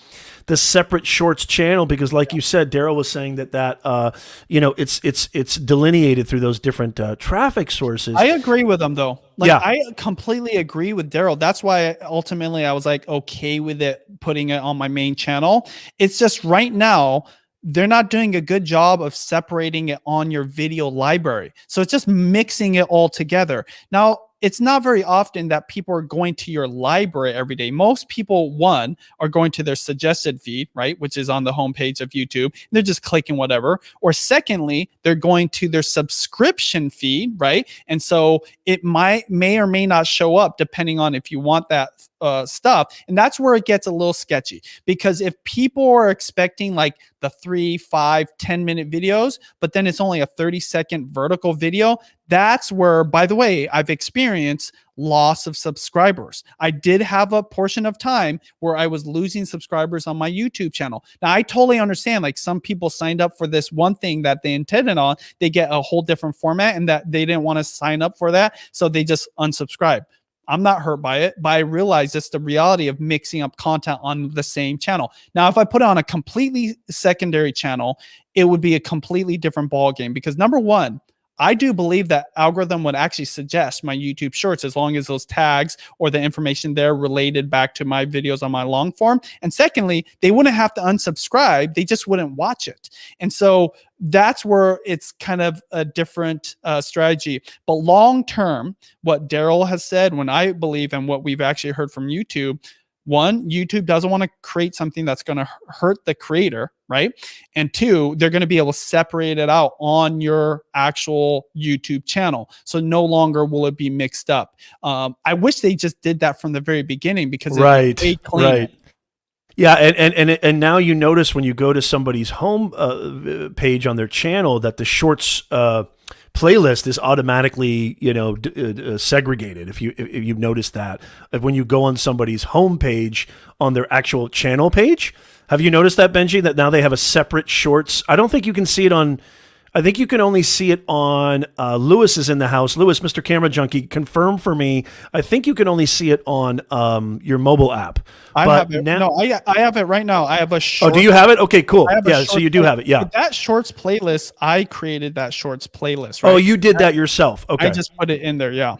separate shorts channel, because like you said, Daryl was saying that it's delineated through those different traffic sources. I agree with them though. I completely agree with Daryl. That's why ultimately I was like, okay with it, putting it on my main channel. It's just right now, they're not doing a good job of separating it on your video library. So it's just mixing it all together. Now, it's not very often that people are going to your library every day. Most people, one, are going to their suggested feed, right, which is on the homepage of YouTube. They're just clicking whatever. Or secondly, they're going to their subscription feed, right? And so it may or may not show up depending on if you want that stuff. And that's where it gets a little sketchy, because if people are expecting like the 3, 5, 10-minute videos, but then it's only a 30-second vertical video, that's where, by the way, I've experienced loss of subscribers. I did have a portion of time where I was losing subscribers on my YouTube channel. Now, I totally understand, like some people signed up for this one thing that they intended on, they get a whole different format and that they didn't want to sign up for that, so they just unsubscribe. I'm not hurt by it, but I realize it's the reality of mixing up content on the same channel. Now, if I put it on a completely secondary channel, it would be a completely different ball game, because number one, I do believe that algorithm would actually suggest my YouTube shorts as long as those tags or the information there related back to my videos on my long form. And secondly, they wouldn't have to unsubscribe. They just wouldn't watch it. And so that's where it's kind of a different strategy. But long term, what Daryl has said, when I believe, and what we've actually heard from YouTube, one, YouTube doesn't want to create something that's going to hurt the creator, right? And two, they're going to be able to separate it out on your actual YouTube channel. So no longer will it be mixed up. I wish they just did that from the very beginning, because it's way cleaner. Right. Yeah, and now you notice when you go to somebody's home page on their channel that the shorts playlist is automatically, segregated. If you've noticed that, when you go on somebody's home page on their actual channel page, have you noticed that, Benji? That now they have a separate shorts. I don't think you can see it on. I think you can only see it on Lewis is in the house. Lewis, Mr. Camera Junkie, confirm for me. I think you can only see it on your mobile app. I have it. No, I have it right now. I have a short. Oh, do you have it? Okay, cool. Yeah, so you do have it. Yeah. That shorts playlist, I created that shorts playlist. Right? Oh, you did that yourself. Okay. I just put it in there. Yeah.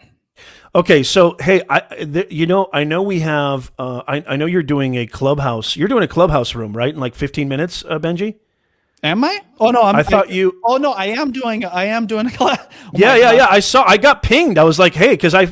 Okay, so hey, I know we have. I know you're doing a clubhouse. You're doing a clubhouse room, right? In like 15 minutes, Benji. Am I? Oh no, I thought you. Oh no, I am doing a class. Oh, yeah. I got pinged. I was like, hey, because I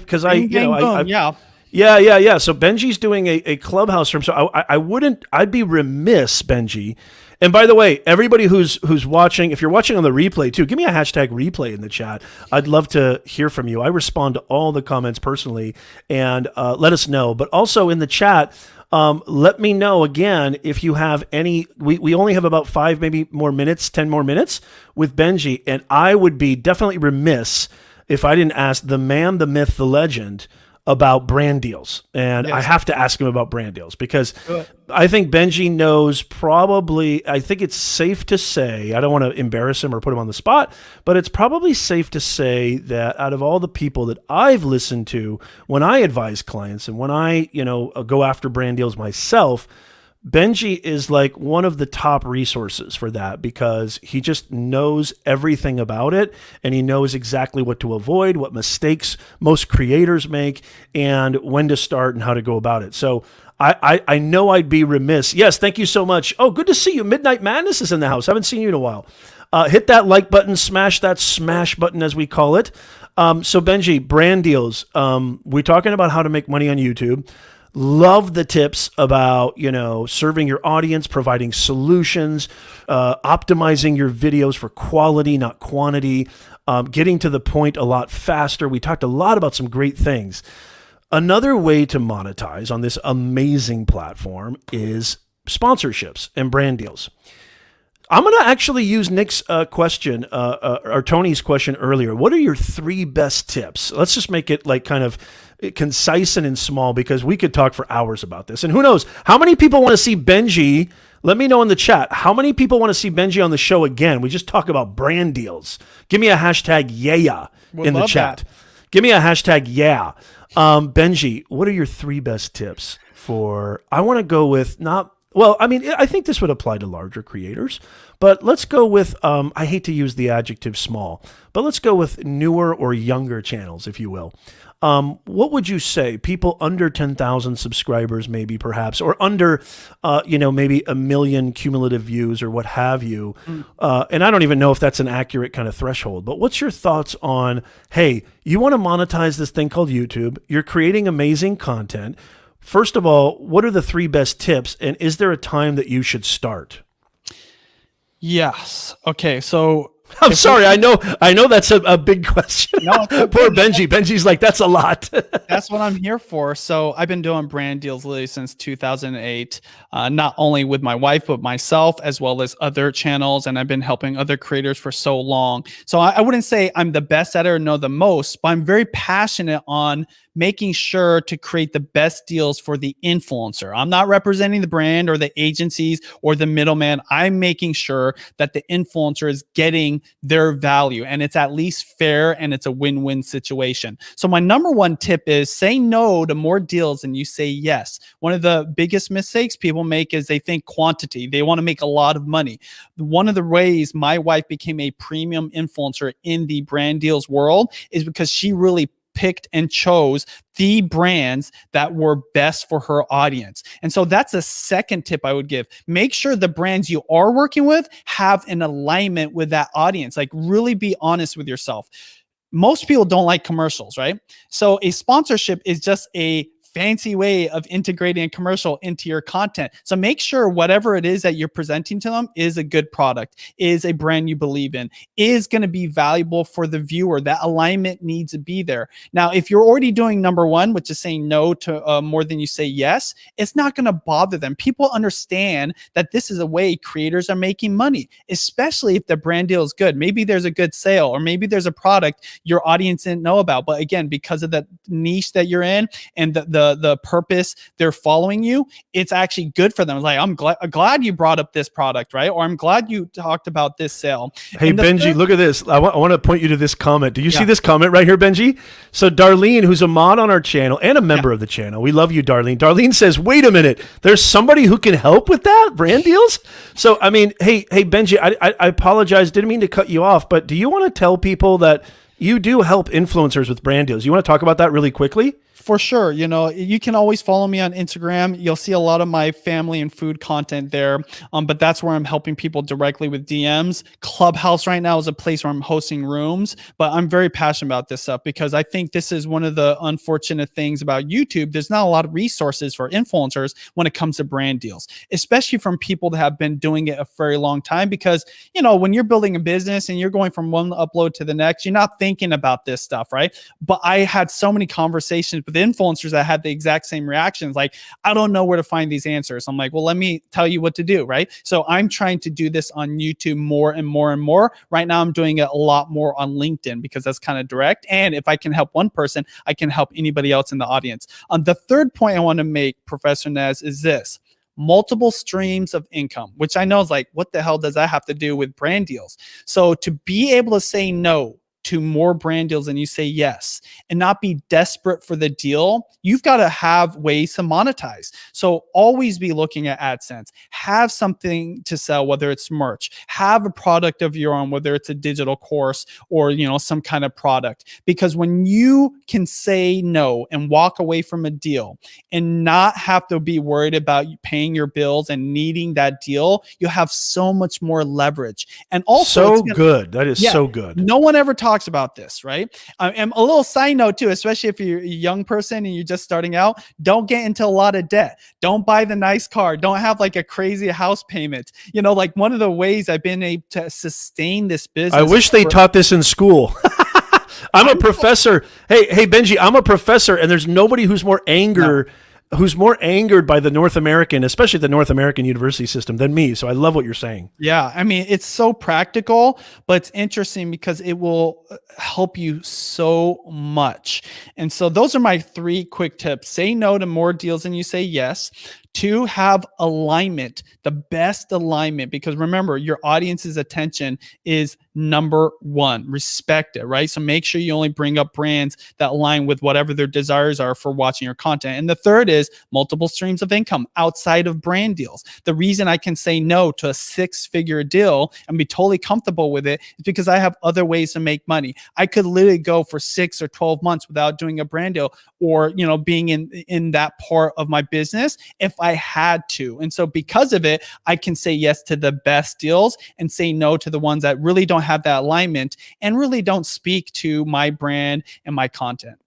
Yeah. So Benji's doing a clubhouse room. So I'd be remiss, Benji. And by the way, everybody who's watching, if you're watching on the replay too, give me a hashtag replay in the chat. I'd love to hear from you. I respond to all the comments personally, and let us know. But also in the chat, let me know again if you have any. We only have about 5, maybe more minutes, 10 more minutes with Benji, and I would be definitely remiss if I didn't ask the man, the myth, the legend about brand deals. And yes, I have to ask him about brand deals, because I think Benji knows probably, I think it's safe to say, I don't want to embarrass him or put him on the spot, but it's probably safe to say that out of all the people that I've listened to when I advise clients and when I, go after brand deals myself, Benji is like one of the top resources for that, because he just knows everything about it, and he knows exactly what to avoid, what mistakes most creators make, and when to start and how to go about it. So I know I'd be remiss. Yes, thank you so much. Oh, good to see you. Midnight Madness is in the house. Haven't seen you in a while. Hit that like button, smash that smash button as we call it. So Benji, brand deals. We're talking about how to make money on YouTube. Love the tips about, serving your audience, providing solutions, optimizing your videos for quality, not quantity, getting to the point a lot faster. We talked a lot about some great things. Another way to monetize on this amazing platform is sponsorships and brand deals. I'm going to actually use Nick's question, or Tony's question earlier. What are your 3 best tips? Let's just make it like kind of concise and in small, because we could talk for hours about this. And who knows, how many people want to see Benji? Let me know in the chat. How many people want to see Benji on the show again? We just talk about brand deals. Give me a hashtag yeah in the chat. Give me a hashtag yeah. Benji, what are your 3 best tips for, I want to go with I think this would apply to larger creators, but let's go with, I hate to use the adjective small, but let's go with newer or younger channels, if you will. What would you say? People under 10,000 subscribers, maybe, perhaps, or under, maybe 1 million cumulative views or what have you. And I don't even know if that's an accurate kind of threshold, but what's your thoughts on, hey, you want to monetize this thing called YouTube. You're creating amazing content. First of all, what are the 3 best tips, and is there a time that you should start? Yes. Okay. So I'm sorry. I know that's a big question. No, poor Benji. Benji's like, that's a lot. That's what I'm here for. So I've been doing brand deals literally since 2008, not only with my wife, but myself, as well as other channels. And I've been helping other creators for so long. So I wouldn't say I'm the best at it or know the most, but I'm very passionate on making sure to create the best deals for the influencer. I'm not representing the brand or the agencies or the middleman. I'm making sure that the influencer is getting bring their value, and it's at least fair and it's a win-win situation. So my number one tip is say no to more deals than you say yes. One of the biggest mistakes people make is they think quantity. They want to make a lot of money. One of the ways my wife became a premium influencer in the brand deals world is because she really picked and chose the brands that were best for her audience. And so that's a second tip I would give. Make sure the brands you are working with have an alignment with that audience. Like, really be honest with yourself. Most people don't like commercials, right? So a sponsorship is just a fancy way of integrating a commercial into your content. So make sure whatever it is that you're presenting to them is a good product, is a brand you believe in, is going to be valuable for the viewer. That alignment needs to be there. Now, if you're already doing number one, which is saying no to more than you say yes, it's not going to bother them. People understand that this is a way creators are making money, especially if the brand deal is good. Maybe there's a good sale, or maybe there's a product your audience didn't know about. But again, because of the niche that you're in and the purpose they're following you, it's actually good for them. It's like, I'm glad you brought up this product, right? Or I'm glad you talked about this sale. Hey, Benji, look at this. I want to point you to this comment. Do you see this comment right here, Benji? So Darlene, who's a mod on our channel and a member of the channel, we love you, Darlene. Darlene says, wait a minute, there's somebody who can help with that? Brand deals? So, I mean, hey, Benji, I apologize. Didn't mean to cut you off, but do you want to tell people that you do help influencers with brand deals? You want to talk about that really quickly? For sure. You know, you can always follow me on Instagram. You'll see a lot of my family and food content there. But that's where I'm helping people directly with DMs. Clubhouse right now is a place where I'm hosting rooms, but I'm very passionate about this stuff because I think this is one of the unfortunate things about YouTube. There's not a lot of resources for influencers when it comes to brand deals, especially from people that have been doing it a very long time. Because, you know, when you're building a business and you're going from one upload to the next, you're not thinking about this stuff, right? But I had so many conversations with influencers that had the exact same reactions. Like, I don't know where to find these answers. I'm like, well, let me tell you what to do, right? So I'm trying to do this on YouTube more and more and more. Right now, I'm doing it a lot more on LinkedIn because that's kind of direct. And if I can help one person, I can help anybody else in the audience. The third point I want to make, Professor Nez, is this: multiple streams of income, which I know is like, what the hell does that have to do with brand deals? So to be able to say no to more brand deals than you say yes, and not be desperate for the deal, you've got to have ways to monetize. So always be looking at AdSense. Have something to sell, whether it's merch. Have a product of your own, whether it's a digital course or, you know, some kind of product. Because when you can say no and walk away from a deal and not have to be worried about paying your bills and needing that deal, you have so much more leverage. And also, good. That is so good. No one ever talks about this, right? And a little side note too, especially if you're a young person and you're just starting out, don't get into a lot of debt. Don't buy the nice car. Don't have like a crazy house payment. You know, like one of the ways I've been able to sustain this business. I wish they taught this in school. I'm a professor. Hey, Benji, I'm a professor, and there's nobody who's more angered by the North American, especially the North American university system, than me. So I love what you're saying. Yeah. I mean, it's so practical, but it's interesting because it will help you so much. And so those are my 3 quick tips. Say no to more deals than you say yes. 2, have alignment, the best alignment, because remember, your audience's attention is number 1. Respect it, right? So make sure you only bring up brands that align with whatever their desires are for watching your content. And the 3rd is multiple streams of income outside of brand deals. The reason I can say no to a 6-figure deal and be totally comfortable with it is because I have other ways to make money. I could literally go for 6 or 12 months without doing a brand deal, or, you know, being in that part of my business if I had to. And so because of it, I can say yes to the best deals and say no to the ones that really don't have that alignment and really don't speak to my brand and my content.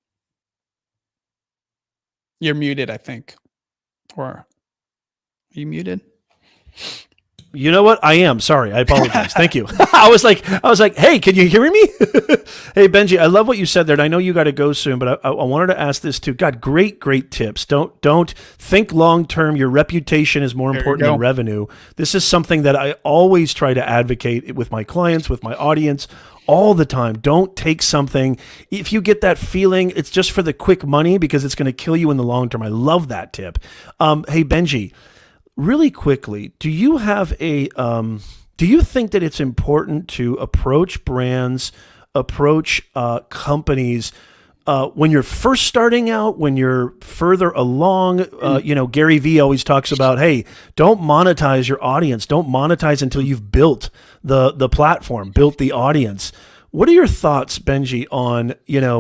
You're muted, I think. Or are you muted? You know what? I am. Sorry. I apologize. Thank you. I was like, hey, can you hear me? Hey, Benji, I love what you said there. And I know you got to go soon, but I wanted to ask this too. God, great tips. Don't think long-term. Your reputation is more important than revenue. This is something that I always try to advocate with my clients, with my audience, all the time. Don't take something. If you get that feeling, it's just for the quick money, because it's going to kill you in the long term. I love that tip. Hey, Benji, really quickly, do you have a Do you think that it's important to approach brands, approach companies when you're first starting out, when you're further along? Gary Vee always talks about, hey, don't monetize your audience. Don't monetize until you've built the platform, built the audience. What are your thoughts, Benji, on,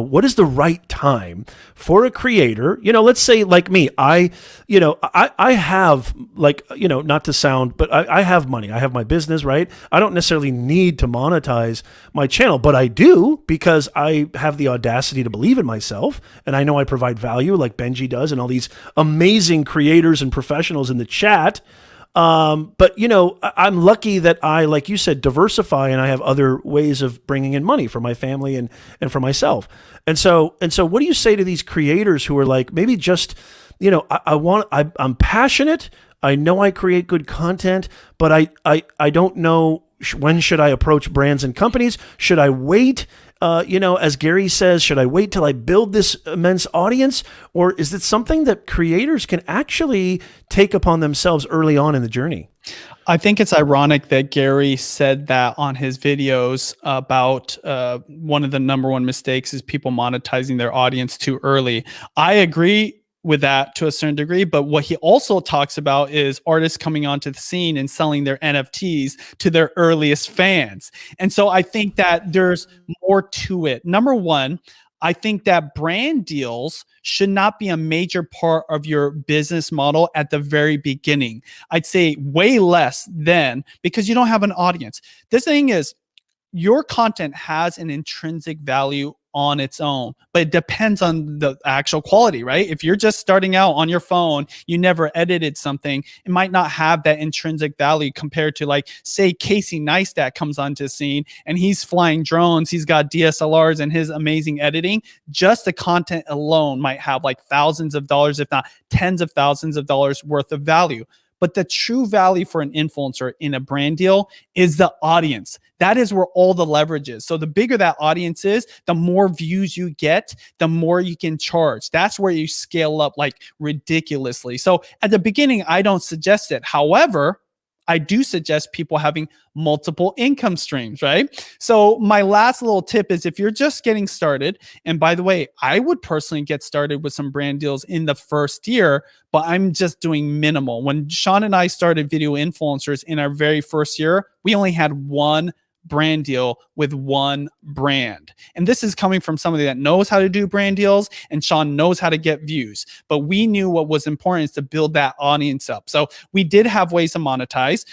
what is the right time for a creator? Let's say like me, I have, like, not to sound, but I have money. I have my business, right? I don't necessarily need to monetize my channel, but I do because I have the audacity to believe in myself. And I know I provide value like Benji does and all these amazing creators and professionals in the chat. But I'm lucky that I, like you said, diversify, and I have other ways of bringing in money for my family and for myself. And so what do you say to these creators who are like, maybe just, I'm passionate. I know I create good content, but I don't know when should I approach brands and companies? Should I wait? As Gary says, should I wait till I build this immense audience? Or is it something that creators can actually take upon themselves early on in the journey? I think it's ironic that Gary said that on his videos about one of the number one mistakes is people monetizing their audience too early. I agree with that to a certain degree, but what he also talks about is artists coming onto the scene and selling their NFTs to their earliest fans. And so I think that there's more to it. Number one, I think that brand deals should not be a major part of your business model at the very beginning. I'd say way less then, because you don't have an audience. This thing is, your content has an intrinsic value on its own, but it depends on the actual quality, right? If you're just starting out on your phone, you never edited something, it might not have that intrinsic value compared to, like, say Casey Neistat comes onto the scene and he's flying drones, he's got DSLRs and his amazing editing. Just the content alone might have like thousands of dollars, if not tens of thousands of dollars worth of value. But the true value for an influencer in a brand deal is the audience. That is where all the leverage is. So the bigger that audience is, the more views you get, the more you can charge. That's where you scale up like ridiculously. So at the beginning, I don't suggest it. However, I do suggest people having multiple income streams, right? So my last little tip is, if you're just getting started, and by the way, I would personally get started with some brand deals in the first year, but I'm just doing minimal. When Sean and I started Video Influencers in our very first year, we only had one brand deal with one brand. And this is coming from somebody that knows how to do brand deals, and Sean knows how to get views. But we knew what was important is to build that audience up. So we did have ways to monetize.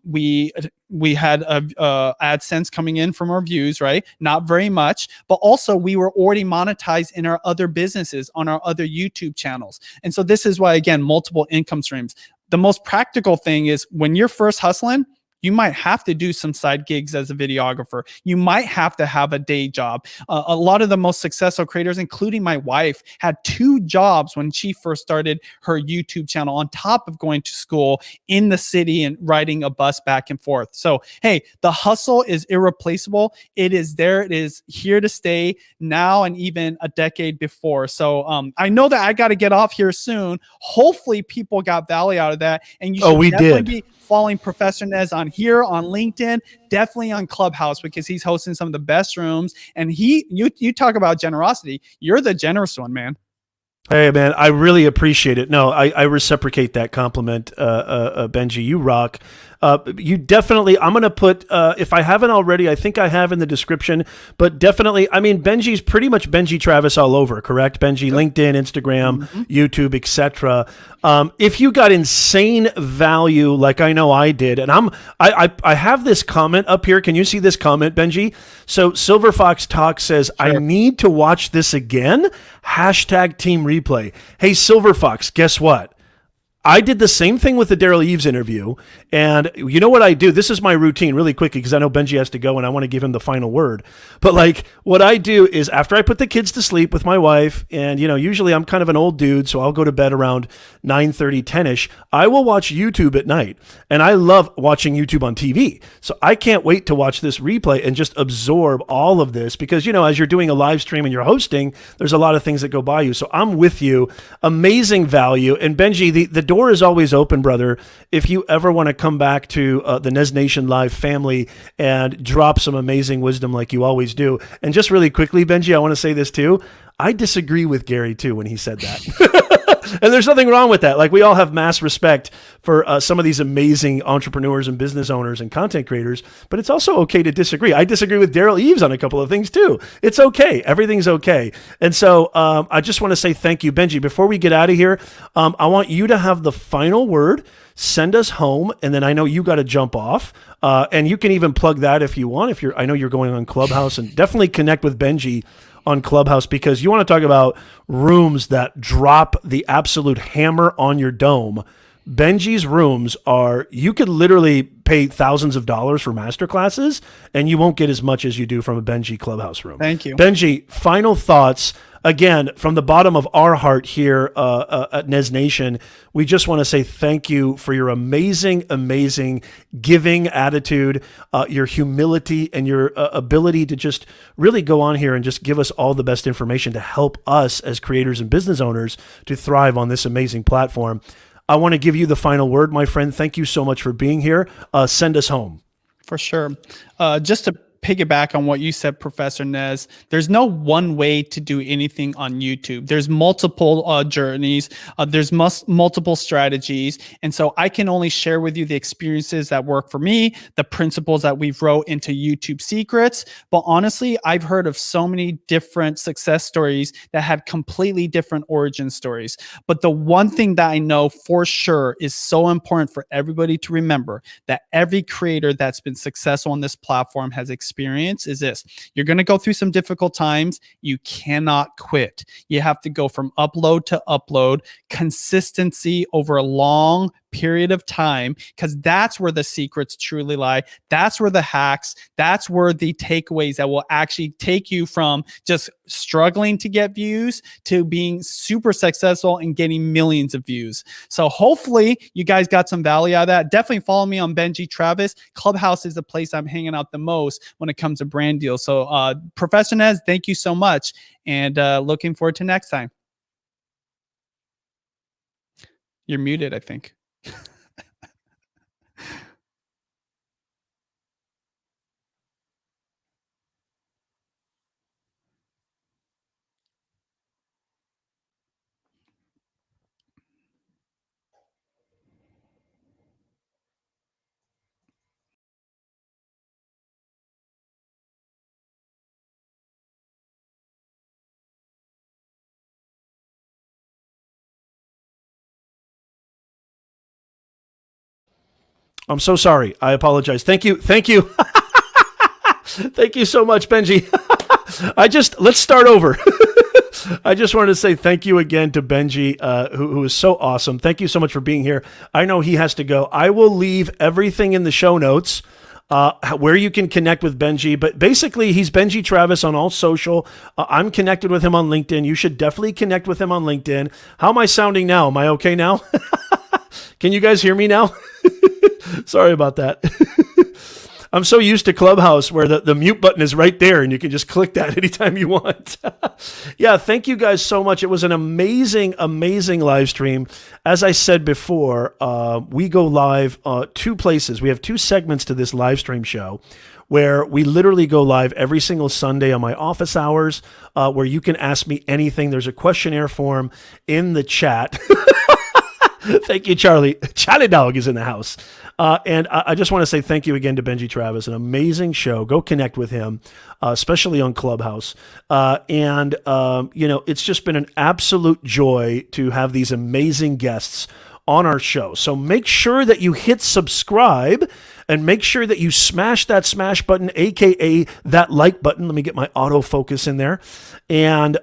We had AdSense coming in from our views, right? Not very much, but also we were already monetized in our other businesses on our other YouTube channels. And so this is why, again, multiple income streams. The most practical thing is, when you're first hustling, you might have to do some side gigs as a videographer. You might have to have a day job. A lot of the most successful creators, including my wife, had 2 jobs when she first started her YouTube channel, on top of going to school in the city and riding a bus back and forth. So, hey, the hustle is irreplaceable. It is there. It is here to stay now and even a decade before. So I know that I got to get off here soon. Hopefully people got value out of that. And you should definitely be following Professor Nez on here, on LinkedIn, definitely on Clubhouse, because he's hosting some of the best rooms. And you talk about generosity. You're the generous one, man. Hey, man, I really appreciate it. No, I reciprocate that compliment, Benji. You rock. You definitely, I'm going to put, if I haven't already, I think I have in the description, but definitely, I mean, Benji's pretty much Benji Travis all over, correct? Benji, LinkedIn, Instagram, YouTube, etc. If you got insane value, like I know I did, and I have this comment up here. Can you see this comment, Benji? So Silver Fox Talk says, sure. I need to watch this again. # team replay. Hey, Silver Fox, guess what? I did the same thing with the Daryl Eves interview, and you know what I do? This is my routine really quickly, because I know Benji has to go and I want to give him the final word. But like, what I do is, after I put the kids to sleep with my wife, and usually I'm kind of an old dude, so I'll go to bed around 9:30, 10ish. I will watch YouTube at night, and I love watching YouTube on TV. So I can't wait to watch this replay and just absorb all of this, because as you're doing a live stream and you're hosting, there's a lot of things that go by you. So I'm with you. Amazing value. And Benji, the door door is always open, brother. If you ever want to come back to the Nez Nation Live family and drop some amazing wisdom like you always do. And just really quickly, Benji, I want to say this too. I disagree with Gary too when he said that. And there's nothing wrong with that. Like, we all have mass respect for some of these amazing entrepreneurs and business owners and content creators, but it's also okay to disagree. I disagree with Daryl Eves on a couple of things too. It's okay. Everything's okay. And so I just want to say thank you, Benji. Before we get out of here, I want you to have the final word. Send us home, and then I know you got to jump off. And you can even plug that if you want. I know you're going on Clubhouse, and definitely connect with Benji on Clubhouse, because you want to talk about rooms that drop the absolute hammer on your dome. Benji's rooms are, you could literally pay thousands of dollars for masterclasses and you won't get as much as you do from a Benji Clubhouse room. Thank you. Benji, final thoughts. Again, from the bottom of our heart here at Nez Nation, we just want to say thank you for your amazing, amazing giving attitude, your humility, and your ability to just really go on here and just give us all the best information to help us as creators and business owners to thrive on this amazing platform. I want to give you the final word, my friend. Thank you so much for being here. Send us home. For sure. Just to piggyback on what you said, Professor Nez, there's no one way to do anything on YouTube. There's multiple journeys. There's multiple strategies. And so I can only share with you the experiences that work for me, the principles that we've wrote into YouTube Secrets. But honestly, I've heard of so many different success stories that had completely different origin stories. But the one thing that I know for sure is so important for everybody to remember, that every creator that's been successful on this platform has experience is this: you're going to go through some difficult times. You cannot quit. You have to go from upload to upload, consistency over a long period of time, because that's where the secrets truly lie. That's where the hacks, that's where the takeaways that will actually take you from just struggling to get views to being super successful and getting millions of views. So hopefully you guys got some value out of that. Definitely follow me on Benji Travis. Clubhouse is the place I'm hanging out the most when it comes to brand deals. So Professor Nez, thank you so much, and looking forward to next time. You're muted, I think. I'm so sorry. I apologize. Thank you. Thank you. Thank you so much, Benji. Let's start over. I just wanted to say thank you again to Benji, who is so awesome. Thank you so much for being here. I know he has to go. I will leave everything in the show notes, where you can connect with Benji. But basically, he's Benji Travis on all social. I'm connected with him on LinkedIn. You should definitely connect with him on LinkedIn. How am I sounding now? Am I okay now? Can you guys hear me now? Sorry about that. I'm so used to Clubhouse where the mute button is right there and you can just click that anytime you want. Yeah, thank you guys so much. It was an amazing, amazing live stream. As I said before, we go live two places. We have two segments to this live stream show where we literally go live every single Sunday on my office hours, where you can ask me anything. There's a questionnaire form in the chat. Thank you, Charlie. Charlie Dog is in the house. And I just want to say thank you again to Benji Travis. An amazing show. Go connect with him, especially on Clubhouse. It's just been an absolute joy to have these amazing guests on our show. So make sure that you hit subscribe and make sure that you smash that smash button, aka that like button. Let me get my autofocus in there. And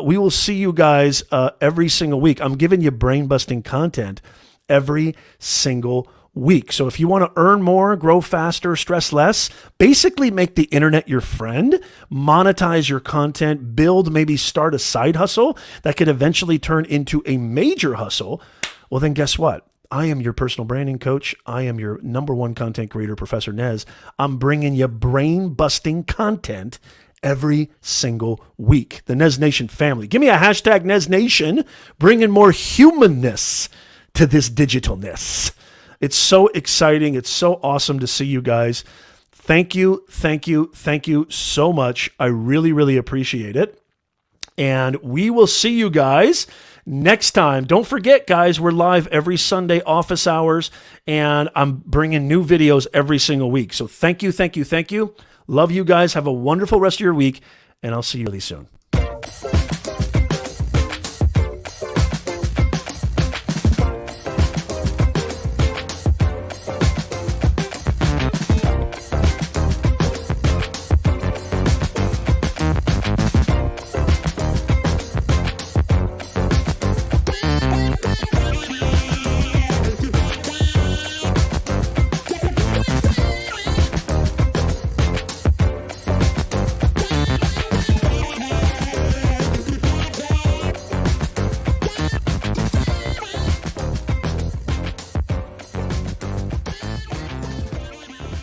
we will see you guys every single week. I'm giving you brain-busting content every single week. So if you want to earn more, grow faster, stress less, basically make the internet your friend, monetize your content, maybe start a side hustle that could eventually turn into a major hustle, well, then guess what? I am your personal branding coach. I am your #1 content creator, Professor Nez. I'm bringing you brain-busting content every single week. The Nez Nation family. Give me a hashtag Nez Nation, bringing more humanness to this digitalness. It's so exciting. It's so awesome to see you guys. Thank you, thank you, thank you so much. I really, really appreciate it. And we will see you guys next time. Don't forget, guys, we're live every Sunday, office hours, and I'm bringing new videos every single week. So thank you, thank you, thank you. Love you guys. Have a wonderful rest of your week, and I'll see you really soon.